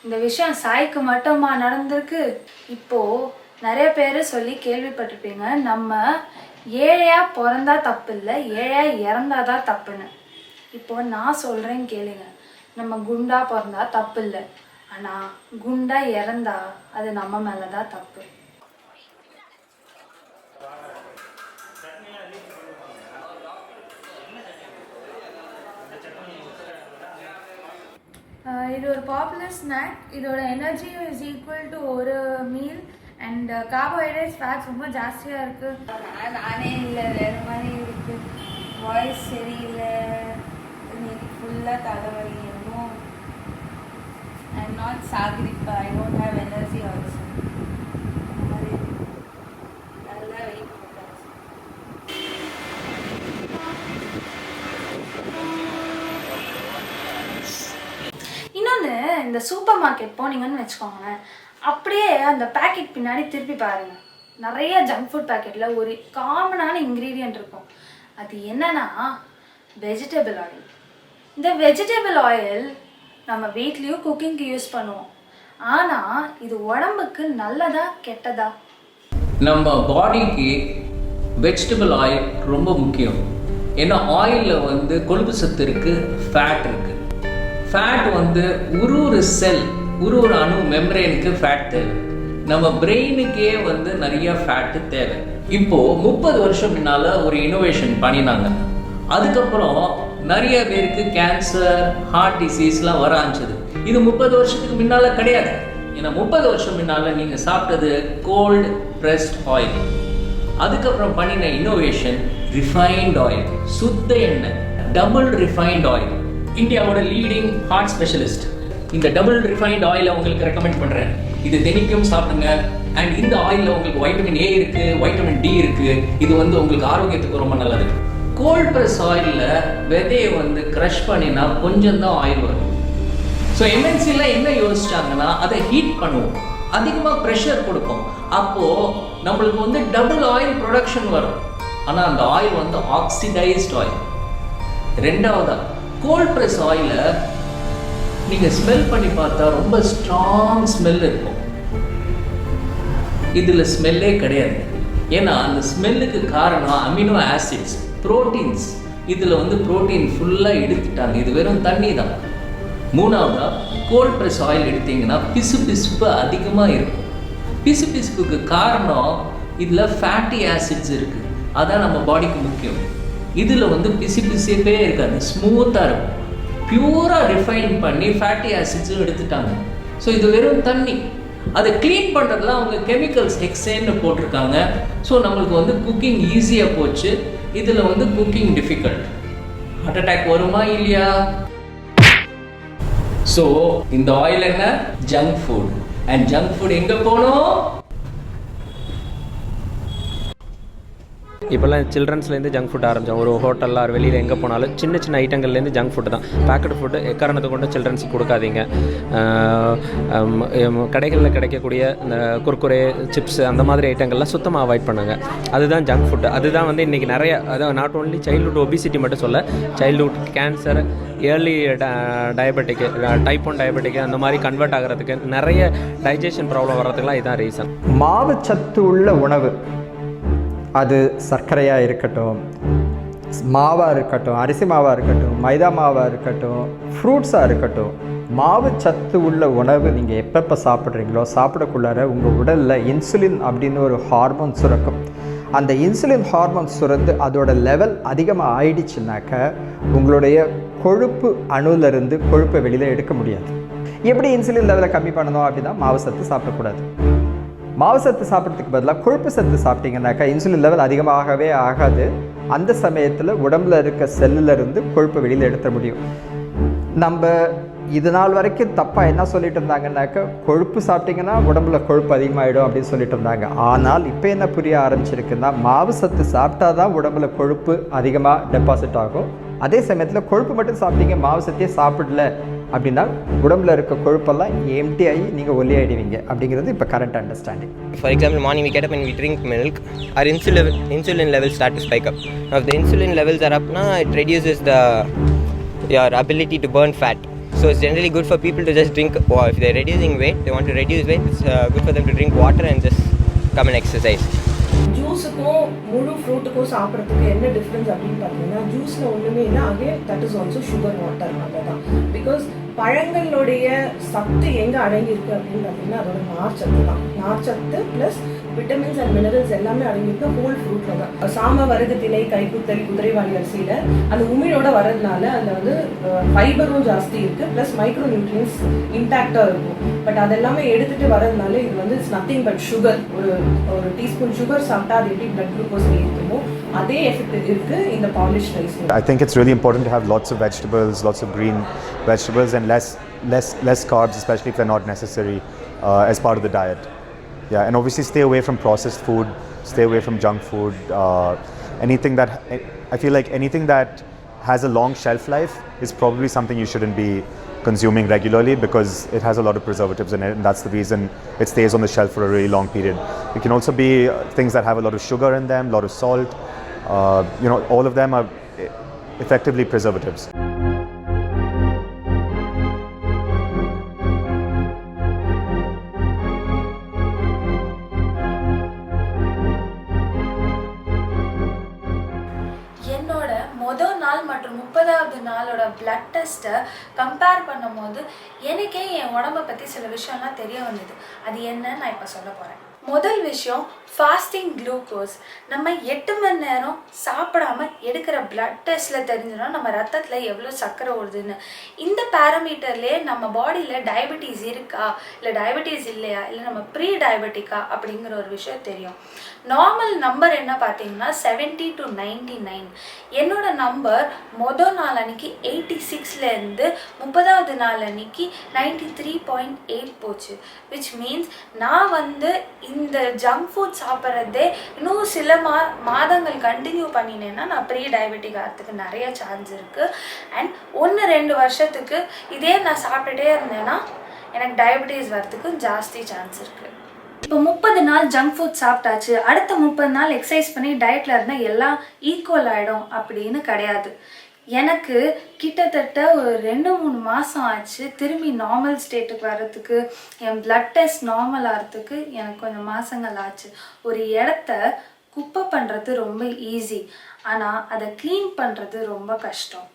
இந்த விஷயம் சாய்க்கு மட்டுமா நடந்திருக்கு? இப்போது நிறைய பேர் சொல்லி கேள்விப்பட்டிருப்பீங்க, நம்ம ஏழையாக பிறந்தா தப்பு இல்லை, ஏழையாக இறந்தாதான் தப்புன்னு. இப்போ நான் சொல்கிறேன் கேளுங்க, நம்ம குண்டா பிறந்தா தப்பு இல்லை, ஆனால் குண்டா இறந்தா அது நம்ம மேலே தான் தப்பு. இது ஒரு பாப்புலர் ஸ்நாக். இதோட எனர்ஜி இஸ் ஈக்குவல் டு ஒரு மீல் அண்ட் கார்போஹைட்ரேட்ஸ் ஃபேட்ஸ் ரொம்ப ஜாஸ்தியாக இருக்குது. நானே இல்லை, வேறு மாதிரி இருக்குது, வாய்ஸ் சரியில்லை, இன்னைக்கு ஃபுல்லாக தலைவலி. இன்னும் I am not Sagarika, I don't have energy also. நல்லா வெயிட் போட்டாச்சு. இன்னொன்று, இந்த சூப்பர் மார்க்கெட் போனீங்கன்னு வச்சுக்கோங்களேன், அப்படியே அந்த பேக்கெட் பின்னாடி திருப்பி பாருங்கள், நிறைய ஜங்க் ஃபுட் பேக்கெட்டில் ஒரு காமனான இன்க்ரீடியன்ட் இருக்கும். அது என்னன்னா வெஜிடபிள் ஆயில். இந்த வெஜிடபிள் ஆயில் நம்ம வீட்லேயும் குக்கிங்க்கு யூஸ் பண்ணுவோம். ஆனால் இது உடம்புக்கு நல்லதா கெட்டதா? நம்ம பாடிக்கு வெஜிடபிள் ஆயில் ரொம்ப முக்கியம். ஏன்னா ஆயிலில் வந்து கொழுப்பு சத்து இருக்குது, ஃபேட் இருக்குது. ஃபேட் வந்து ஒரு செல், ஒரு அணு மெம்பரேனுக்கு ஃபேட் தேவை. நம்ம பிரெயினுக்கே வந்து நிறைய ஃபேட்டு தேவை. இப்போது 30 வருஷம் முன்னால் ஒரு இனோவேஷன் பண்ணினாங்க. அதுக்கப்புறம் நிறைய பேருக்கு கேன்சர், ஹார்ட் டிசீஸ்லாம் வர ஆரம்பிச்சது. இது 30 வருஷத்துக்கு முன்னால் கிடையாது. ஏன்னா 30 வருஷம் முன்னால் நீங்கள் சாப்பிட்டது கோல்டு ப்ரெஸ்ட் ஆயில். அதுக்கப்புறம் பண்ணின இனோவேஷன் ரிஃபைன்ட் ஆயில், சுத்த எண்ணெய், டபுள் ரிஃபைன்ட் ஆயில். இந்தியாவோட லீடிங் ஹார்ட் ஸ்பெஷலிஸ்ட் இந்த டபுள் ரிஃபைன்ட் ஆயிலை உங்களுக்கு ரெக்கமெண்ட் பண்ணுறேன். இது தினைக்கும் சாப்பிடுங்க. அண்ட் இந்த ஆயிலில் உங்களுக்கு வைட்டமின் ஏ இருக்குது, வைட்டமின் டி இருக்குது. இது வந்து உங்களுக்கு ஆரோக்கியத்துக்கு ரொம்ப நல்லது. கோல்ட் ப்ரெஸ் ஆயிலில் விதையை வந்து க்ரஷ் பண்ணினா கொஞ்சம் தான் ஆயில் வரும். ஸோ எம்என்சிலாம் என்ன யோசிச்சாங்கன்னா அதை ஹீட் பண்ணுவோம், அதிகமாக ப்ரெஷர் கொடுப்போம், அப்போது நம்மளுக்கு வந்து டபுள் ஆயில் ப்ரொடக்ஷன் வரும். ஆனால் அந்த ஆயில் வந்து ஆக்சிடைஸ்ட் ஆயில். ரெண்டாவதா கோல்ட் ப்ரெஸ் ஆயிலை நீங்கள் ஸ்மெல் பண்ணி பார்த்தா ரொம்ப ஸ்ட்ராங் ஸ்மெல் இருக்கும். இதில் ஸ்மெல்லே கிடையாது. ஏன்னா அந்த ஸ்மெல்லுக்கு காரணம் அமினோ ஆசிட்ஸ், ப்ரோட்டீன்ஸ். இதில் வந்து ப்ரோட்டீன் ஃபுல்லாக எடுத்துட்டாங்க, இது வெறும் தண்ணி தான். மூணாவதாக கோல்ட் ப்ரெஸ் ஆயில் எடுத்தீங்கன்னா பிசுபிசுப்பு அதிகமாக இருக்கும். பிசுபிசுப்புக்கு காரணம் இதில் ஃபேட்டி ஆசிட்ஸ் இருக்குது, அதான் நம்ம பாடிக்கு முக்கியம். இதில் வந்து பிசுபிசுப்பே இருக்காது, ஸ்மூத்தாக இருக்கும். பியூராக ரிஃபைன் பண்ணி ஃபேட்டி ஆசிட்ஸும் எடுத்துட்டாங்க. ஸோ இது வெறும் தண்ணி. அதை க்ளீன் பண்ணுறதுல அவங்க கெமிக்கல்ஸ் ஹெக்ஸேன்னு போட்டிருக்காங்க. ஸோ நம்மளுக்கு வந்து குக்கிங் ஈஸியாக போச்சு. இதில் வந்து குக்கிங் டிஃபிகல்ட். ஹார்ட் அட்டாக் வருமா இல்லையா? ஸோ இந்த ஆயில் என்ன? Junk food. And junk food எங்கே போகணும்? இப்போல்லாம் சில்ட்ரன்ஸ்லேருந்து ஜங்க் ஃபுட் ஆரம்பித்தோம். ஒரு ஹோட்டலில் ஒரு வெளியில் எங்கே போனாலும் சின்ன சின்ன ஐட்டங்கள்லேருந்து ஜங்க் ஃபுட்டு தான். பேக்கெட் ஃபுட்டு எக்காரணத்தை கொண்டு சில்ட்ரன்ஸுக்கு கொடுக்காதீங்க. கடைகளில் கிடைக்கக்கூடிய இந்த குர்குரே, சிப்ஸ் அந்த மாதிரி ஐட்டங்கள்லாம் சுத்தமாக அவாய்ட் பண்ணுங்கள். அதுதான் ஜங்க் ஃபுட்டு. அதுதான் வந்து இன்றைக்கி நிறைய, அதாவது நாட் ஓன்லி சைல்ட்ஹுட் ஒபிசிட்டி மட்டும் சொல்ல, சைல்ட்ஹுட் கேன்சர், ஏர்லி டயபெட்டிக்கு, டைப் 1 டயபெட்டிக்கு அந்த மாதிரி கன்வெர்ட் ஆகிறதுக்கு, நிறைய டைஜஷன் ப்ராப்ளம் வர்றதுக்கெலாம் இதுதான் ரீசன். மாவுச்சத்து உள்ள உணவு, அது சர்க்கரையாக இருக்கட்டும், மாவாக இருக்கட்டும், அரிசி மாவாக இருக்கட்டும், மைதா மாவாக இருக்கட்டும், ஃப்ரூட்ஸாக இருக்கட்டும், மாவு சத்து உள்ள உணவு நீங்கள் எப்பப்போ சாப்பிட்றீங்களோ சாப்பிடக்குள்ளார உங்கள் உடலில் இன்சுலின் அப்படின்னு ஒரு ஹார்மோன் சுரக்கும். அந்த இன்சுலின் ஹார்மோன் சுரந்து அதோட லெவல் அதிகமாக ஆயிடுச்சுனாக்க உங்களுடைய கொழுப்பு அணுவிலிருந்து கொழுப்பை வெளியில் எடுக்க முடியாது. எப்படி இன்சுலின் லெவலை கம்மி பண்ணணும் அப்படின்னா மாவு சத்து சாப்பிடக்கூடாது. மாவு சத்து சாப்பிட்றதுக்கு பதிலாக கொழுப்பு சத்து சாப்பிட்டீங்கன்னாக்கா இன்சுலின் லெவல் அதிகமாகவே ஆகாது. அந்த சமயத்தில் உடம்புல இருக்க செல்லிலிருந்து கொழுப்பை வெளியில் எடுத்த முடியும். நம்ம இது நாள் வரைக்கும் தப்பாக என்ன சொல்லிட்டு இருந்தாங்கன்னாக்கா, கொழுப்பு சாப்பிட்டிங்கன்னா உடம்புல கொழுப்பு அதிகமாகிடும் அப்படின்னு சொல்லிட்டு இருந்தாங்க. ஆனால் இப்போ என்ன புரிய ஆரம்பிச்சிருக்குன்னா, மாவு சத்து சாப்பிட்டா தான் உடம்புல கொழுப்பு அதிகமாக டெபாசிட் ஆகும். அதே சமயத்தில் கொழுப்பு மட்டும் சாப்பிட்டீங்க, மாவு சத்தையே சாப்பிடல அப்படின்னா உடம்புல இருக்க கொழுப்பெல்லாம் எம்டி ஆகி நீங்கள் ஒல்லி ஆகிடுவீங்க அப்படிங்கிறது இப்போ current understanding. For example, morning we get up and we drink milk, our insulin levels start to spike up. Now if the insulin levels are up, it reduces your ability to burn fat. So it's generally good for people to just drink, or if they're reducing weight, they want to reduce weight, it's good for them to drink water and just come and exercise. ஜூஸுக்கும் முழு ஃப்ரூட்டுக்கும் சாப்பிட்றதுக்கு என்ன difference அப்படின்னு பார்த்தீங்கன்னா, ஜூஸில் ஒன்றுமே இல்லை, again that is also sugar water. அதுதான் because பழங்களுடைய சத்து எங்கே அடங்கியிருக்கு அப்படின்னு பார்த்தீங்கன்னா அதோட நார்ச்சத்து தான். நார்ச்சத்து ப்ளஸ் விட்டமின்ஸ் அண்ட் மினரல்ஸ் எல்லாமே அடங்கியிருக்கு ஹோல் ஃப்ரூட்டில் தான். சாம, வரகு, திணை, கைக்குத்தல், குதிரைவாலி அரிசியில் அந்த உமிழோட வரதுனால அதில் வந்து ஃபைபரும் ஜாஸ்தி இருக்குது, ப்ளஸ் மைக்ரோ நியூட்ரியன்ஸ் இன்டாக்டாக இருக்கும். பட் அதெல்லாமே எடுத்துகிட்டு வரதுனால இது வந்து இட்ஸ் நத்திங் பட் சுகர். ஒரு டீஸ்பூன் சுகர் சாப்பிட்டா அது எப்படி பிளட் குளுக்கோஸ் இருக்குமோ அதே எஃபெக்ட் இருக்குது இந்த polish rice. I think it's really important to have lots of vegetables, lots of green vegetables, and less carbs, especially if they're not necessary as part of the diet. Yeah, and obviously stay away from processed food, stay away from junk food, anything that, I feel like anything that has a long shelf life is probably something you shouldn't be consuming regularly because it has a lot of preservatives in it, and that's the reason it stays on the shelf for a really long period. It can also be things that have a lot of sugar in them, a lot of salt, all of them are effectively preservatives. மற்றும் 30வது நாளோட blood டெஸ்ட்டை compare பண்ணும்போது எனக்கே என் உடம்பை பற்றி சில விஷயம்லாம் தெரிய வந்தது. அது என்னன்னு நான் இப்போ சொல்ல போகிறேன். முதல் விஷயம், ஃபாஸ்டிங் குளுக்கோஸ். நம்ம 8 மணி நேரம் சாப்பிடாம எடுக்கிற பிளட் டெஸ்ட்டில் தெரிஞ்சிடும் நம்ம ரத்தத்தில் எவ்வளோ சர்க்கரை ஓடுதுன்னு. இந்த பேராமீட்டர்லேயே நம்ம பாடியில் டயபெட்டிஸ் இருக்கா இல்லை டயபெட்டிஸ் இல்லையா இல்லை நம்ம ப்ரீ டயபெட்டிக்கா அப்படிங்கிற ஒரு விஷயம் தெரியும். நார்மல் நம்பர் என்ன பார்த்தீங்கன்னா 70 to 99. என்னோட நம்பர் மொதல் நாள் அன்னைக்கு 86லேருந்து 30வது நாள் அன்னைக்கு 93.8 போச்சு. விச் மீன்ஸ் நான் வந்து இந்த ஜங்க் ஃபுட் சாப்பிட்றதே இன்னும் சில மாதங்கள் கண்டினியூ பண்ணினேன்னா நான் ப்ரீ டயபெட்டிக் ஆகிறதுக்கு நிறைய சான்ஸ் இருக்குது. அண்ட் 1-2 வருஷத்துக்கு இதே நான் சாப்பிட்டுட்டே இருந்தேன்னா எனக்கு டயபெட்டிஸ் வரதுக்கு ஜாஸ்தி சான்ஸ் இருக்குது. இப்போ 30 நாள் ஜங்க் ஃபுட் சாப்பிட்டாச்சு, அடுத்த 30 நாள் எக்ஸசைஸ் பண்ணி டயட்டில் இருந்தால் எல்லாம் ஈக்குவல் ஆகிடும் அப்படின்னு கிடையாது. எனக்கு கிட்டத்தட்ட ஒரு 2-3 மாதம் ஆச்சு திரும்பி நார்மல் ஸ்டேட்டுக்கு வர்றதுக்கு. என் பிளட் டெஸ்ட் நார்மல் ஆகிறதுக்கு எனக்கு கொஞ்சம் மாதங்கள் ஆச்சு. ஒரு இடத்த குப்பை பண்ணுறது ரொம்ப ஈஸி, ஆனால் அதை க்ளீன் பண்ணுறது ரொம்ப கஷ்டம்.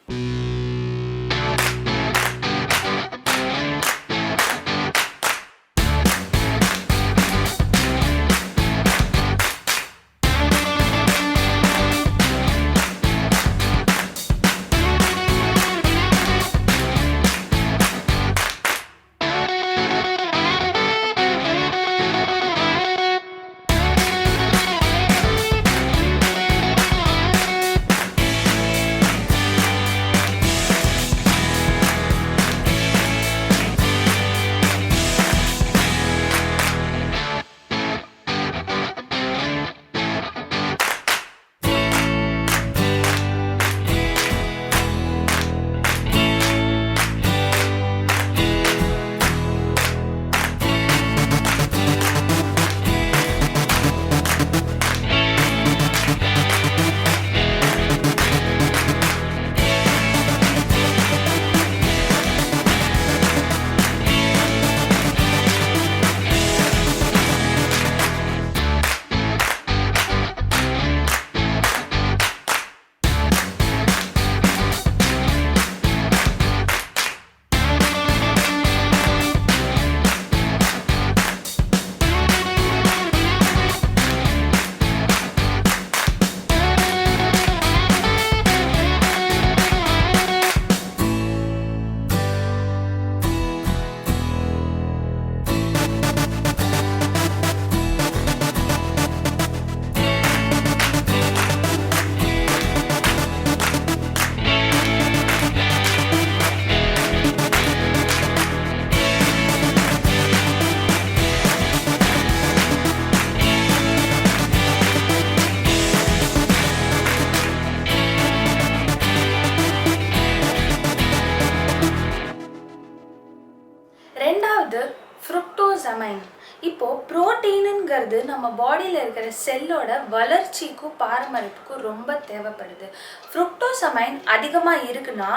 ஃப்ருக்டோசமைன். இப்போது ப்ரோட்டீனுங்கிறது நம்ம பாடியில் இருக்கிற செல்லோட வளர்ச்சிக்கும் பராமரிப்புக்கும் ரொம்ப தேவைப்படுது. ஃப்ருக்டோசமைன் அதிகமாக இருக்குன்னா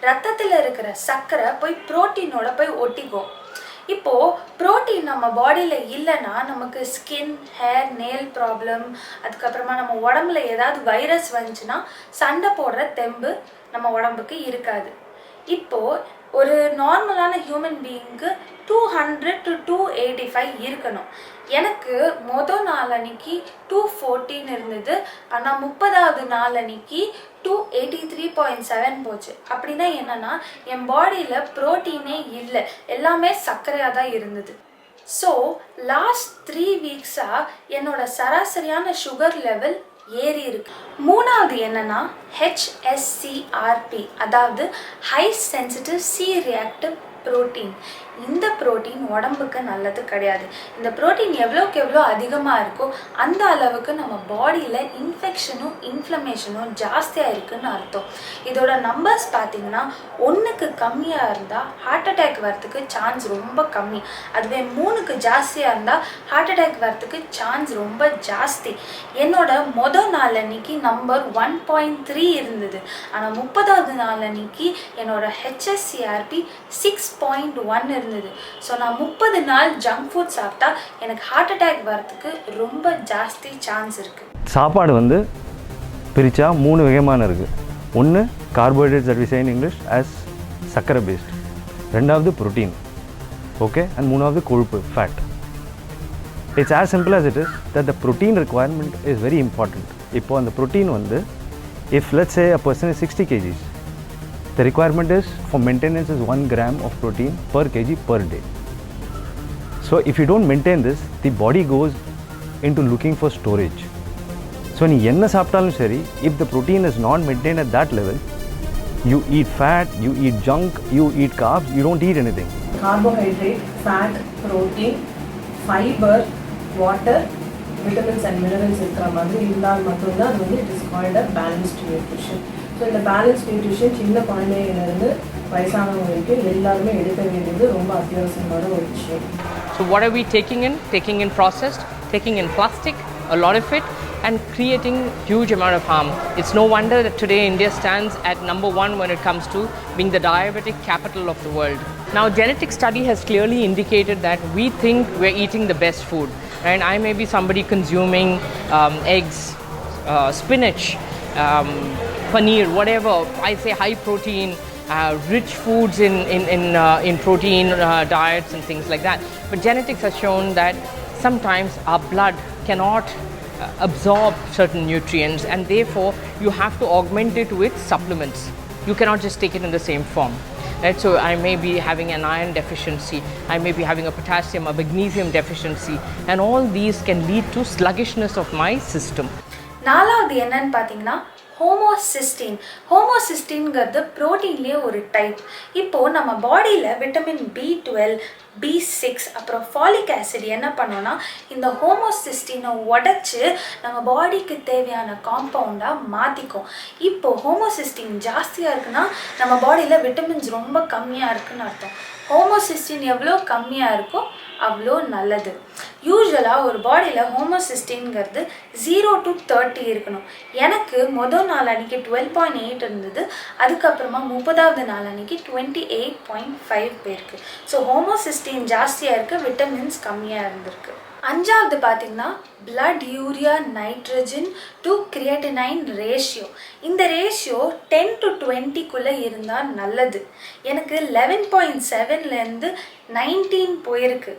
ரத்தத்தில் இருக்கிற சர்க்கரை போய் ப்ரோட்டீனோட போய் ஒட்டிக்கும். இப்போது ப்ரோட்டீன் நம்ம பாடியில் இல்லைன்னா நமக்கு ஸ்கின், ஹேர், நெயில் ப்ராப்ளம், அதுக்கப்புறமா நம்ம உடம்புல ஏதாவது வைரஸ் வந்துச்சுன்னா சண்டை போடுற தெம்பு நம்ம உடம்புக்கு இருக்காது. இப்போது ஒரு நார்மலான ஹியூமன் பீயிங்க்கு 200 to 285 இருக்கணும். எனக்கு மொதல் நாள் அன்னைக்கு 214 இருந்தது, ஆனால் 30வது நாள் அன்னைக்கு 283.7 போச்சு. அப்படின்னா என்னன்னா என் பாடியில் ப்ரோட்டீனே இல்லை, எல்லாமே சர்க்கரையாக தான் இருந்தது. ஸோ லாஸ்ட் 3 வீக்ஸாக என்னோட சராசரியான சுகர் லெவல் ஏறி இருக்கு. மூணாவது என்னன்னா HSCRP, அதாவது high sensitive C reactive protein. இந்த ப்ரோட்டீன் உடம்புக்கு நல்லது கிடையாது. இந்த ப்ரோட்டீன் எவ்வளோக்கு எவ்வளோ அதிகமாக இருக்கோ அந்த அளவுக்கு நம்ம பாடியில் இன்ஃபெக்ஷனும் இன்ஃப்ளமேஷனும் ஜாஸ்தியாக இருக்குதுன்னு அர்த்தம். இதோட நம்பர்ஸ் பார்த்திங்கன்னா 1க்கு கம்மியாக இருந்தால் ஹார்ட் அட்டாக் வரத்துக்கு சான்ஸ் ரொம்ப கம்மி. அதுவே 3க்கு ஜாஸ்தியாக இருந்தால் ஹார்ட் அட்டாக் வரத்துக்கு சான்ஸ் ரொம்ப ஜாஸ்தி. என்னோட மொதல் நாள் அன்னைக்கு நம்பர் 1.3 இருந்தது, ஆனால் 30வது நாள் அன்னைக்கு என்னோட HSCRP 6.1 இருந்தது. ஸோ நான் 30 நாள் ஜங்க் ஃபுட் சாப்பிட்டா எனக்கு ஹார்ட் அட்டாக் வரதுக்கு ரொம்ப ஜாஸ்தி சான்ஸ் இருக்குது. சாப்பாடு வந்து பிரித்தா 3 வகையான இருக்குது. ஒன்று carbohydrates that we say in English as சக்கரை பேஸ்ட், ரெண்டாவது ப்ரோட்டீன், ஓகே, அண்ட் மூணாவது கொழுப்பு, fat. It's as simple as it is that the protein requirement is very important. இப்போது அந்த ப்ரோட்டீன் வந்து if let's say a person is 60 kgs, the requirement is for maintenance is 1 gram of protein per kg per day. So if you don't maintain this, the body goes into looking for storage. So நீ என்ன சாப்பிட்டாலும் சரி, if the protein is not maintained at that level, you eat fat, you eat junk, you eat carbs, you don't eat anything. Carbohydrate, fat, protein, fiber, water, vitamins and minerals இருக்கிற மாதிரி இருந்தால் மட்டும்தான் அது வந்து it is called a balanced nutrition. So இந்த balanced nutrition சின்ன குழந்தையிலேருந்து வயசானவங்க வரைக்கும் எல்லாருமே எடுக்க வேண்டியது ரொம்ப அத்தியாவசியமான ஒரு விஷயம். So what are we taking in? Taking in processed, taking in plastic, a lot of it, and creating huge amount of harm. It's no wonder that today India stands at number 1 when it comes to being the diabetic capital of the world. Now, genetic study has clearly indicated that we think we're eating the best food. And I may be somebody consuming eggs, spinach, paneer, whatever. I say high protein, rich foods in protein diets and things like that. But genetics has shown that sometimes our blood cannot absorb certain nutrients, and therefore you have to augment it with supplements. You cannot just take it in the same form. Right? So I may be having an iron deficiency, I may be having a potassium or magnesium deficiency, and all these can lead to sluggishness of my system. நாலாவது என்னன்னு பார்த்தீங்கன்னா homocysteine. ஹோமோசிஸ்டின்ங்கிறது ப்ரோட்டீன்லேயே ஒரு type. இப்போது நம்ம பாடியில் vitamin B12, B6 அப்புறம் folic acid என்ன பண்ணோன்னா இந்த ஹோமோசிஸ்டினை உடச்சி நம்ம பாடிக்கு தேவையான காம்பவுண்டாக மாற்றிக்கும். இப்போது ஹோமோசிஸ்டின் ஜாஸ்தியாக இருக்குன்னா நம்ம பாடியில் விட்டமின்ஸ் ரொம்ப கம்மியாக இருக்குன்னு அர்த்தம். ஹோமோசிஸ்டின் எவ்வளோ கம்மியாக இருக்கோ அவ்வளோ நல்லது. யூஸ்வலாக ஒரு பாடியில் ஹோமோசிஸ்டின்ங்கிறது 0 to 30 இருக்கணும். எனக்கு முதல் நாள் அன்றைக்கி 12.8 இருந்தது, அதுக்கப்புறமா 30வது நாள் அன்றைக்கி 28.5 போயிருக்கு. ஸோ ஹோமோசிஸ்டின் ஜாஸ்தியாக இருக்குது, விட்டமின்ஸ் கம்மியாக இருந்திருக்கு. அஞ்சாவது பார்த்திங்கன்னா blood urea nitrogen to creatinine ratio. இந்த ரேஷியோ 10 to 20க்குள்ளே இருந்தால் நல்லது. எனக்கு 11.7லேருந்து 19 போயிருக்கு.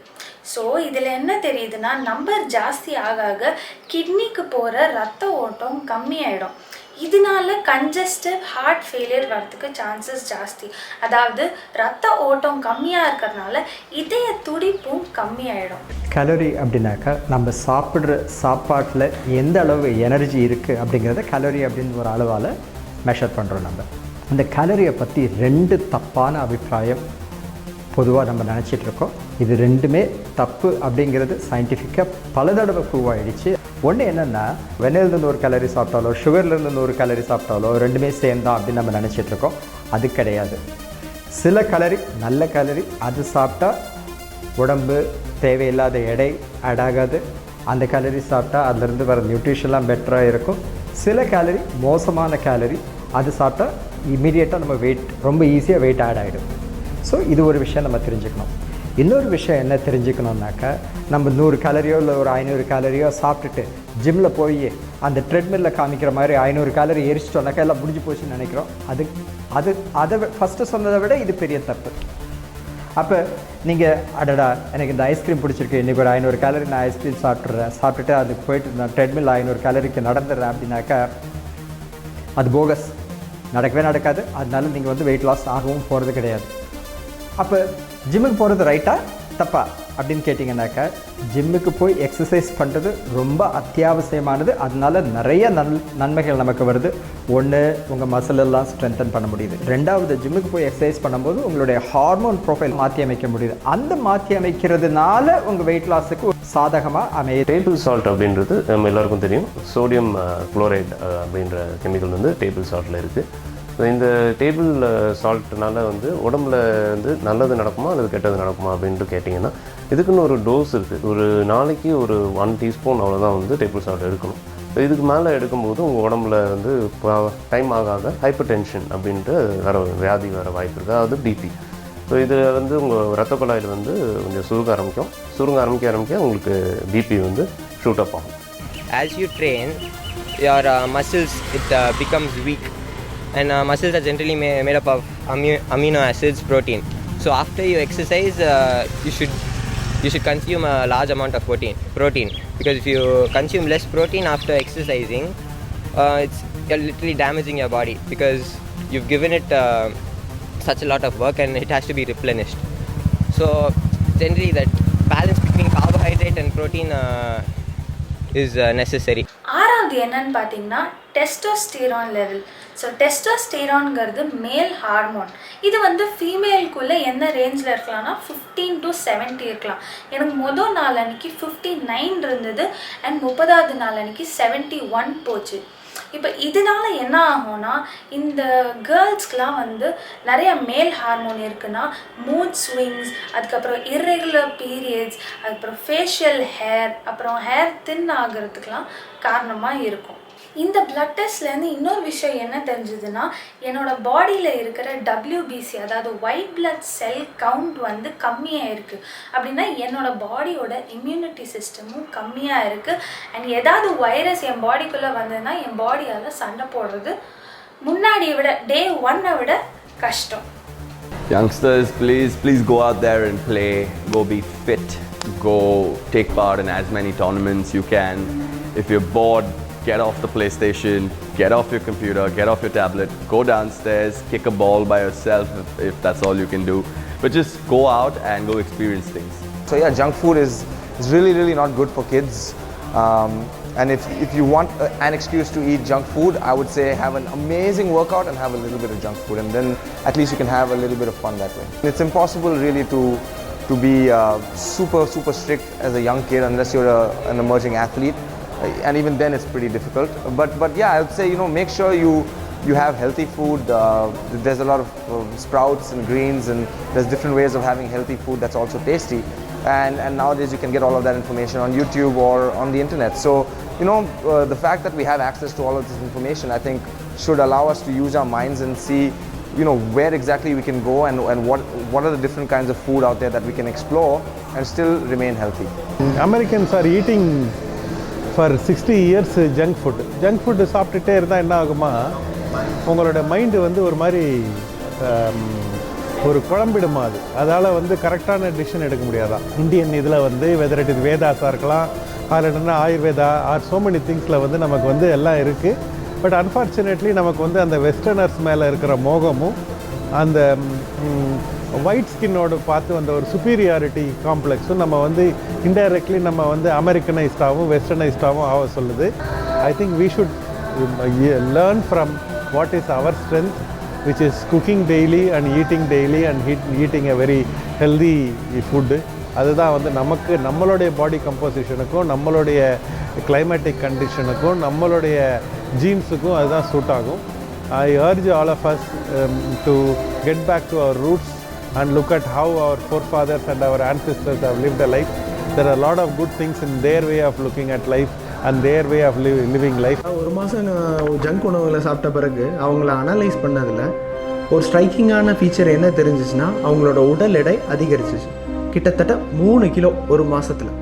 ஸோ இதில் என்ன தெரியுதுன்னா நம்பர் ஜாஸ்தி ஆக ஆக கிட்னிக்கு போகிற ரத்த ஓட்டம் கம்மியாயிடும். இதனால கன்ஜஸ்டிவ் ஹார்ட் ஃபெயிலியர் வரதுக்கு சான்சஸ் ஜாஸ்தி. அதாவது ரத்த ஓட்டம் கம்மியாக இருக்கிறதுனால இதய துடிப்பும் கம்மியாயிடும். கலோரி அப்படின்னாக்கா நம்ம சாப்பிட்ற சாப்பாட்டில் எந்த அளவு எனர்ஜி இருக்குது அப்படிங்கிறத கலோரி அப்படின்னு ஒரு அளவால் மெஷர் பண்ணுறோம். நம்ம அந்த கலோரியை பற்றி 2 தப்பான அபிப்பிராயம் பொதுவாக நம்ம நினச்சிட்ருக்கோம். இது ரெண்டுமே தப்பு அப்படிங்கிறது சயின்டிஃபிக்காக பல தடவை ப்ரூவ் ஆகிடுச்சு. ஒன்று என்னென்னா வெண்ணெயிலேருந்து 1 கலரி சாப்பிட்டாலோ சுகர்லேருந்து 100 கலரி சாப்பிட்டாலோ ரெண்டுமே சேம் தான் அப்படின்னு நம்ம நினச்சிட்ருக்கோம். அது கிடையாது. சில கலரி நல்ல கலரி அது சாப்பிட்டா உடம்பு தேவையில்லாத எடை ஆட் ஆகாது. அந்த கேலரி சாப்பிட்டா அதுலேருந்து வர நியூட்ரிஷன்லாம் பெட்டராக இருக்கும். சில கேலரி மோசமான கேலரி அது சாப்பிட்டா இமீடியட்டாக நம்ம வெயிட் ரொம்ப ஈஸியாக வெயிட் ஆட் ஆகிடும். ஸோ இது ஒரு விஷயம் நம்ம தெரிஞ்சுக்கணும். இன்னொரு விஷயம் என்ன தெரிஞ்சுக்கணுன்னாக்கா நம்ம 100 கேலரியோ இல்லை ஒரு 500 கேலரியோ சாப்பிட்டுட்டு ஜிம்மில் போய் அந்த ட்ரெட்மில்லில் காமிக்கிற மாதிரி 500 கேலரி எரிச்சிட்டோம்னாக்கா எல்லாம் முடிஞ்சு போச்சுன்னு நினைக்கிறோம். அதை ஃபஸ்ட்டு சொன்னதை விட இது பெரிய தப்பு. அப்போ நீங்கள் அடடா எனக்கு இந்த ஐஸ்கிரீம் பிடிச்சிருக்கு, இன்றைக்கி ஒரு 500 கேலரி நான் ஐஸ்கிரீம் சாப்பிட்டுட்டு அதுக்கு போயிட்டு நான் ட்ரெட்மில் 500 கேலரிக்கு நடந்துடுறேன் அப்படின்னாக்கா அது போகஸ், நடக்கவே நடக்காது. அதனால நீங்கள் வந்து வெயிட் லாஸ் ஆகவும் போகிறது கிடையாது. அப்போ ஜிம்முக்கு போகிறது ரைட்டா தப்பா அப்படின்னு கேட்டிங்கன்னாக்கா ஜிம்முக்கு போய் எக்ஸசைஸ் பண்ணுறது ரொம்ப அத்தியாவசியமானது. அதனால நிறைய நன்மைகள் நமக்கு வருது. ஒன்று, உங்கள் மசில் எல்லாம் ஸ்ட்ரென்தன் பண்ண முடியுது. 2வது, ஜிம்முக்கு போய் எக்ஸசைஸ் பண்ணும்போது உங்களுடைய ஹார்மோன் ப்ரொஃபைல் மாற்றி அமைக்க முடியுது. அந்த மாற்றி அமைக்கிறதுனால உங்கள் வெயிட் லாஸுக்கு சாதகமாக அமைய. டேபிள் சால்ட் அப்படின்றது நம்ம எல்லாருக்கும் தெரியும். சோடியம் குளோரைட் அப்படின்ற கெமிக்கல் வந்து டேபிள் சால்ட்டில் இருக்குது. இந்த டேபிள் சால்ட்னால வந்து உடம்புல வந்து நல்லது நடக்குமா அல்லது கெட்டது நடக்குமா அப்படின்ட்டு கேட்டிங்கன்னா இதுக்குன்னு ஒரு டோஸ் இருக்குது. ஒரு நாளைக்கு ஒரு 1 டீஸ்பூன் அவ்வளோதான் வந்து டேபிள் சால்ட் எடுக்கணும். இதுக்கு மேலே எடுக்கும்போது உங்கள் உடம்புல வந்து டைம் ஆக ஹைப்பர் டென்ஷன் அப்படின்ட்டு வர வியாதி வர வாய்ப்பு இருக்குது, அதாவது பிபி. ஸோ இதில் வந்து உங்கள் ரத்த குழாயில் வந்து கொஞ்சம் சுருங்க ஆரம்பிக்க உங்களுக்கு பிபி வந்து ஷூட் அப் ஆகும். As you train, your muscles becomes weak. And muscles are generally made up of amino acids, protein. So after you exercise, you should consume a large amount of protein. Because if you consume less protein after exercising, you're literally damaging your body because you've given it such a lot of work and it has to be replenished. So generally that balance between carbohydrate and protein is necessary. ஆறாவது என்னன்னு பார்த்தீங்கன்னா testosterone level. So டெஸ்டோஸ்டெரான்ங்கிறது மேல் hormone. இது வந்து ஃபீமேலுக்குள்ளே என்ன ரேஞ்சில் இருக்கலாம்னா 15 to 70 இருக்கலாம். எனக்கு மொதல் நாள் அன்றைக்கி 59 இருந்தது அண்ட் 30வது நாள் அன்றைக்கி 71 போச்சு. இப்போ இதனால என்ன ஆகும்னா இந்த கேர்ள்ஸ்க்கெலாம் வந்து நிறைய மேல் ஹார்மோன் இருக்குன்னா மூட் ஸ்விங்ஸ், அதுக்கப்புறம் இர்ரெகுலர் பீரியட்ஸ், அதுக்கப்புறம் ஃபேஷியல் ஹேர், அப்புறம் ஹேர் தின் ஆகிறதுக்கெலாம் காரணமாக இருக்கும். இந்த பிளட் டெஸ்ட்லேருந்து இன்னொரு விஷயம் என்ன தெரிஞ்சுதுன்னா என்னோடய பாடியில் இருக்கிற WBC அதாவது ஒயிட் பிளட் செல் கவுண்ட் வந்து கம்மியாக இருக்குது. அப்படின்னா என்னோடய பாடியோட இம்யூனிட்டி சிஸ்டமும் கம்மியாக இருக்குது. அண்ட் ஏதாவது வைரஸ் என் பாடிக்குள்ளே வந்ததுன்னா என் பாடியால் சண்டை போடுறது முன்னாடியை விட Day 1 விட கஷ்டம். Youngsters, please go out there and play, go be fit, go take part in as many tournaments you can. If you're bored, get off the PlayStation, get off your computer, get off your tablet, go downstairs, kick a ball by yourself if that's all you can do. But just go out and go experience things. So yeah, junk food is really not good for kids. And if you want an excuse to eat junk food, I would say have an amazing workout and have a little bit of junk food, and then at least you can have a little bit of fun that way. It's impossible really to be super strict as a young kid unless you're an emerging athlete. And even then it's pretty difficult, but yeah, I would say make sure you have healthy food. There's a lot of sprouts and greens, and there's different ways of having healthy food that's also tasty, and nowadays you can get all of that information on YouTube or on the internet. So the fact that we have access to all of this information, I think should allow us to use our minds and see where exactly we can go and what are the different kinds of food out there that we can explore and still remain healthy. Americans are eating for 60 years junk food சாப்பிட்டுட்டே இருந்தால் என்ன ஆகுமா, உங்களோட mind வந்து ஒரு மாதிரி ஒரு குழம்பிடுமா. அதால் வந்து கரெக்டான டிசிஷன் எடுக்க முடியாதான். இந்தியன் இதில் வந்து வெதர் இட் இஸ் வேதாஸாக இருக்கலாம், அதில் என்னென்னா ஆயுர்வேதா ஆர் ஸோ மெனி திங்ஸில் வந்து நமக்கு வந்து எல்லாம் இருக்குது. பட் அன்ஃபார்ச்சுனேட்லி நமக்கு வந்து அந்த வெஸ்டர்னர்ஸ் மேலே இருக்கிற மோகமும் அந்த ஒயிட் ஸ்கின்னோடு பார்த்து அந்த ஒரு சுப்பீரியாரிட்டி காம்ப்ளெக்ஸும் நம்ம வந்து இன்டைரக்ட்லி நம்ம வந்து அமெரிக்கனைஸ்டாகவும் வெஸ்டர்னைஸ்டாகவும் ஆக சொல்லுது. I think we should learn from what is our strength, which is cooking daily and eating daily and eating a very healthy food. அதுதான் வந்து நமக்கு நம்மளுடைய பாடி கம்போசிஷனுக்கும் நம்மளுடைய கிளைமேட்டிக் கண்டிஷனுக்கும் நம்மளுடைய ஜீன்ஸுக்கும் அதுதான் சூட் ஆகும். I urge all of us to get back to our roots and look at how our forefathers and our ancestors have lived a life. There are a lot of good things in their way of looking at life and their way of living life. ஒரு மாதம் junk உணவுகளை சாப்பிட்ட பிறகு அவங்கள analyse பண்ணதில் ஒரு ஸ்ட்ரைக்கிங்கான feature என்ன தெரிஞ்சிச்சுன்னா அவங்களோட உடல் எடை அதிகரிச்சிச்சு கிட்டத்தட்ட 3 கிலோ ஒரு மாதத்தில்.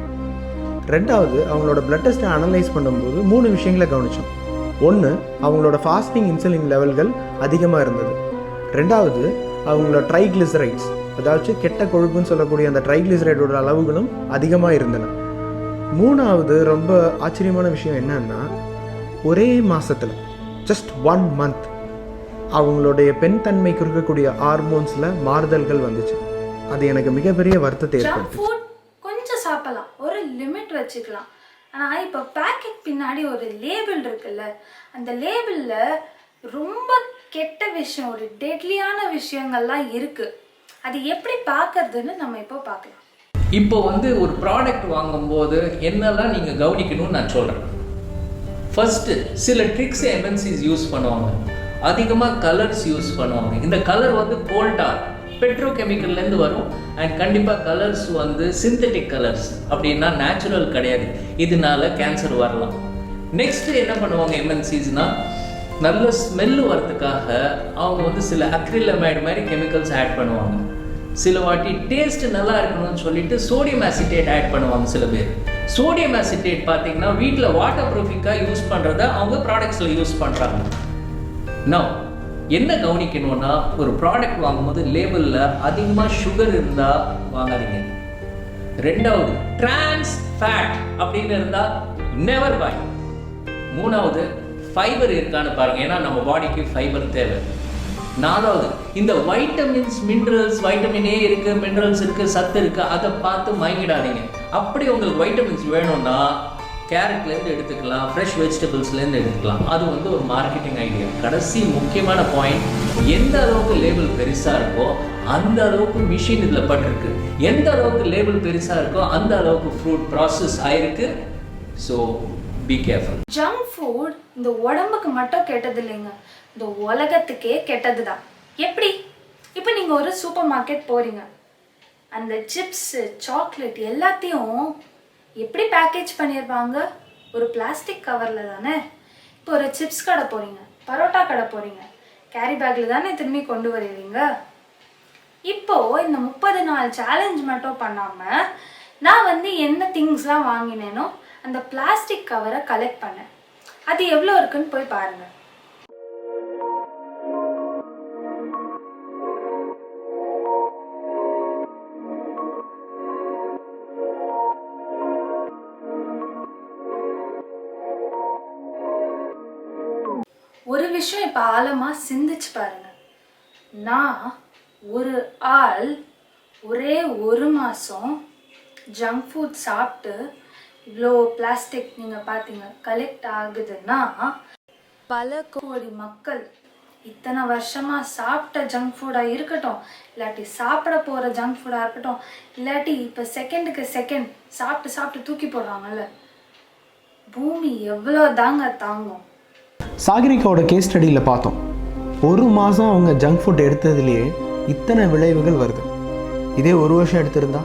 ரெண்டாவது அவங்களோட பிளட் டெஸ்ட்டை அனலைஸ் பண்ணும்போது 3 விஷயங்களை கவனித்தோம். ஒன்று, அவங்களோட ஃபாஸ்டிங் இன்சுலின் லெவல்கள் அதிகமாக இருந்தது. ரெண்டாவது, அவங்களோட ட்ரைக்ளிசரைட்ஸ், அதாவது கெட்ட கொழுப்புன்னு சொல்லக்கூடிய அந்த ட்ரைக்ளிசரைடோட அளவுகளும் அதிகமாக இருந்தன. மூணாவது ரொம்ப ஆச்சரியமான விஷயம் என்னன்னா, ஒரே மாதத்தில் ஜஸ்ட் 1 month அவங்களுடைய பெண் தன்மைக்கு இருக்கக்கூடிய ஹார்மோன்ஸில் மாறுதல்கள் வந்துச்சு. அது எனக்கு மிகப்பெரிய வருத்தத்தை ஏற்படுத்துச்சு. கொஞ்சம் சாப்பிடலாம், ஒரு லிமிட் வச்சுக்கலாம். ஆனால் இப்போ பேக்கெட் பின்னாடி ஒரு லேபிள் இருக்குல்ல, அந்த லேபிளில் ரொம்ப கெட்ட விஷயம், ஒரு டெட்லியான விஷயங்கள்லாம் இருக்குது. அது எப்படி பார்க்கறதுன்னு நம்ம இப்போ பார்க்கலாம். இப்போ வந்து ஒரு ப்ராடக்ட் வாங்கும்போது என்னெல்லாம் நீங்கள் கவனிக்கணும்னு நான் சொல்கிறேன். ஃபஸ்ட்டு சில ட்ரிக்ஸ் எம்என்சிஸ் யூஸ் பண்ணுவாங்க. அதிகமாக கலர்ஸ் யூஸ் பண்ணுவாங்க. இந்த கலர் வந்து கோல்டார் பெட்ரோகெமிக்கல்லேருந்து வரும். அண்ட் கண்டிப்பாக கலர்ஸ் வந்து சிந்தட்டிக் கலர்ஸ், அப்படின்னா நேச்சுரல் கிடையாது. இதனால கேன்சர் வரலாம். நெக்ஸ்ட்டு என்ன பண்ணுவாங்க எம்என்சிஸ்னால், நல்ல ஸ்மெல்லு வரதுக்காக அவங்க வந்து சில அக்ரிலமைடு மாதிரி கெமிக்கல்ஸ் ஆட் பண்ணுவாங்க. சில வாட்டி டேஸ்ட்டு நல்லா இருக்கணும்னு சொல்லிட்டு சோடியம் ஆசிட்டேட் ஆட் பண்ணுவாங்க சில பேர். சோடியம் ஆசிட்டேட் பார்த்தீங்கன்னா வீட்டில் வாட்டர் ப்ரூஃபிங்காக யூஸ் பண்ணுறத அவங்க ப்ராடக்ட்ஸில் யூஸ் பண்ணுறாங்க. நான் என்ன கவனிக்கணும்னா, ஒரு ப்ராடக்ட் வாங்கும்போது லேபிளில் அதிகமாக சுகர் இருந்தால் வாங்காதீங்க. ரெண்டாவது, டிரான்ஸ் ஃபேட் அப்படின்னு இருந்தால் நெவர் பை. மூணாவது, ஃபைபர் இருக்கான்னு பாருங்கள், ஏன்னா நம்ம பாடிக்கு ஃபைபர் தேவை. நாலாவது, இந்த வைட்டமின்ஸ் மினரல்ஸ், வைட்டமின் ஏ இருக்குது, மினரல்ஸ் இருக்குது, சத்து இருக்குது, அதை பார்த்து மயங்கிடாதீங்க. அப்படி உங்களுக்கு வைட்டமின்ஸ் வேணும்னா கேரட்லேருந்து எடுத்துக்கலாம், ஃப்ரெஷ் வெஜிடபிள்ஸ்லேருந்து எடுத்துக்கலாம். அது வந்து ஒரு மார்க்கெட்டிங் ஐடியா. கடைசி முக்கியமான பாயிண்ட், எந்த அளவுக்கு லேபிள் பெருசாக இருக்கோ அந்த அளவுக்கு மிஷின் இதில் பட்டிருக்கு. எந்த அளவுக்கு லேபிள் பெருசாக இருக்கோ அந்த அளவுக்கு ஃப்ரூட் ப்ராசஸ் ஆயிருக்கு. So be careful. Junk food இந்த உடம்புக்கு மட்டும் கெட்டது இல்லைங்க, இந்த உலகத்துக்கே கெட்டது தான். எப்படி? இப்போ நீங்கள் ஒரு சூப்பர் மார்க்கெட் போகிறீங்க, அந்த சிப்ஸு சாக்லேட் எல்லாத்தையும் எப்படி பேக்கேஜ் பண்ணியிருப்பாங்க? ஒரு பிளாஸ்டிக் கவரில் தானே. இப்போ ஒரு சிப்ஸ் கடை போகிறீங்க, பரோட்டா கடை போகிறீங்க, கேரி பேக்கில் தானே திரும்பி கொண்டு வருவீங்க. இப்போது இந்த 30 நாள் சேலஞ்ச் மட்டும் பண்ணாமல் நான் வந்து என்ன திங்ஸ்லாம் வாங்கினேனோ அந்த பிளாஸ்டிக் கவரை கலெக்ட் பண்ணேன். அது எவ்வளோ இருக்குன்னு போய் பாருங்கள். ஒரு விஷயம் இப்போ ஆழமாக சிந்திச்சு பாருங்க. நான் ஒரு ஆள் ஒரே ஒரு மாதம் ஜங்க் ஃபுட் சாப்பிட்டு இவ்வளோ பிளாஸ்டிக் நீங்கள் பார்த்தீங்க கலெக்ட் ஆகுதுன்னா, பல கோடி மக்கள் இத்தனை வருஷமாக சாப்பிட்ட ஜங்க் ஃபுட்டாக இருக்கட்டும், இல்லாட்டி சாப்பிட போகிற ஜங்க் ஃபுட்டாக இருக்கட்டும், இல்லாட்டி இப்போ செகண்டுக்கு செகண்ட் சாப்பிட்டு தூக்கி போடுறாங்கல்ல, பூமி எவ்வளோ தாங்க தாங்கும்? சாகரிகாவோட கேஸ் ஸ்டடியில் பார்த்தோம், ஒரு மாதம் அவங்க ஜங்க் ஃபுட் எடுத்ததுலேயே இத்தனை விளைவுகள் வருது. இதே ஒரு வருஷம் எடுத்திருந்தா,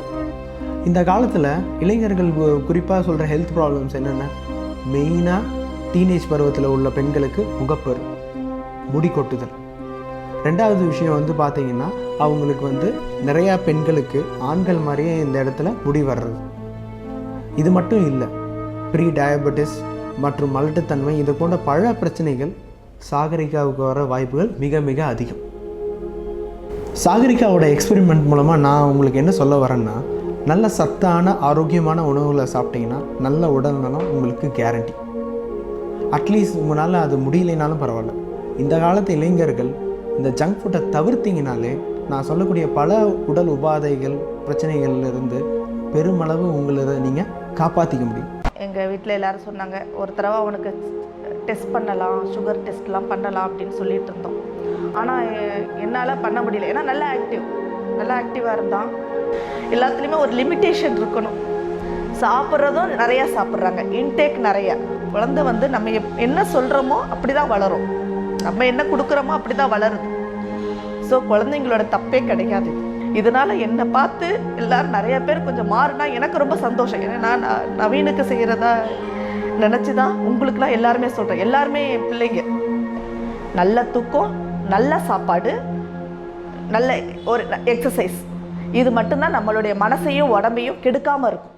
இந்த காலத்தில் இளைஞர்கள் குறிப்பாக சொல்கிற ஹெல்த் ப்ராப்ளம்ஸ் என்னென்ன? மெயினாக டீனேஜ் பருவத்தில் உள்ள பெண்களுக்கு முகப்பரு, முடி கொட்டுதல். ரெண்டாவது விஷயம் வந்து பார்த்திங்கன்னா, அவங்களுக்கு வந்து நிறையா பெண்களுக்கு ஆண்கள் மாதிரியே இந்த இடத்துல முடி வர்றது. இது மட்டும் இல்லை, ப்ரீ டயபெட்டிஸ் மற்றும் மலட்டுத்தன்மை, இது போன்ற பல பிரச்சனைகள் சாகரிகாவுக்கு வர வாய்ப்புகள் மிக மிக அதிகம். சாகரிகாவோட எக்ஸ்பெரிமெண்ட் மூலமாக நான் உங்களுக்கு என்ன சொல்ல வரேன்னா, நல்ல சத்தான ஆரோக்கியமான உணவுகளை சாப்பிட்டீங்கன்னா நல்ல உடல் நலம் உங்களுக்கு கேரண்டி. அட்லீஸ்ட் உங்களால் அது முடியலைனாலும் பரவாயில்ல. இந்த காலத்து இளைஞர்கள் இந்த ஜங்க் ஃபுட்டை தவிர்த்திங்கனாலே நான் சொல்லக்கூடிய பல உடல் உபாதைகள் பிரச்சனைகள்லேருந்து பெருமளவு உங்களை நீங்கள் காப்பாற்றிக்க முடியும். எங்கள் வீட்டில் எல்லோரும் சொன்னாங்க, ஒரு தடவை அவனுக்கு டெஸ்ட் பண்ணலாம், சுகர் டெஸ்ட்லாம் பண்ணலாம் அப்படின்னு சொல்லிட்டு இருந்தோம். ஆனால் என்னால் பண்ண முடியல. ஏன்னா நல்லா ஆக்டிவாக இருந்தான். எல்லாத்துலேயுமே ஒரு லிமிட்டேஷன் இருக்கணும். சாப்பிட்றதும் நிறையா சாப்பிட்றாங்க, இன்டேக் நிறையா. குழந்தை வந்து நம்ம என்ன சொல்கிறோமோ அப்படி தான் வளரும், நம்ம என்ன கொடுக்குறோமோ அப்படி தான் வளருது. ஸோ குழந்தைங்களோட தப்பே கிடையாது. இதனால் என்னை பார்த்து எல்லோரும் நிறைய பேர் கொஞ்சம் மாறினா எனக்கு ரொம்ப சந்தோஷம். ஏன்னா நான் நவீனுக்கு செய்கிறதா நினச்சி தான் உங்களுக்குலாம் எல்லாருமே சொல்கிறேன். எல்லாருமே என் பிள்ளைங்க. நல்ல தூக்கம், நல்ல சாப்பாடு, நல்ல ஒரு எக்ஸசைஸ், இது மட்டும்தான் நம்மளுடைய மனசையும் உடம்பையும் கெடுக்காமல் இருக்கும்.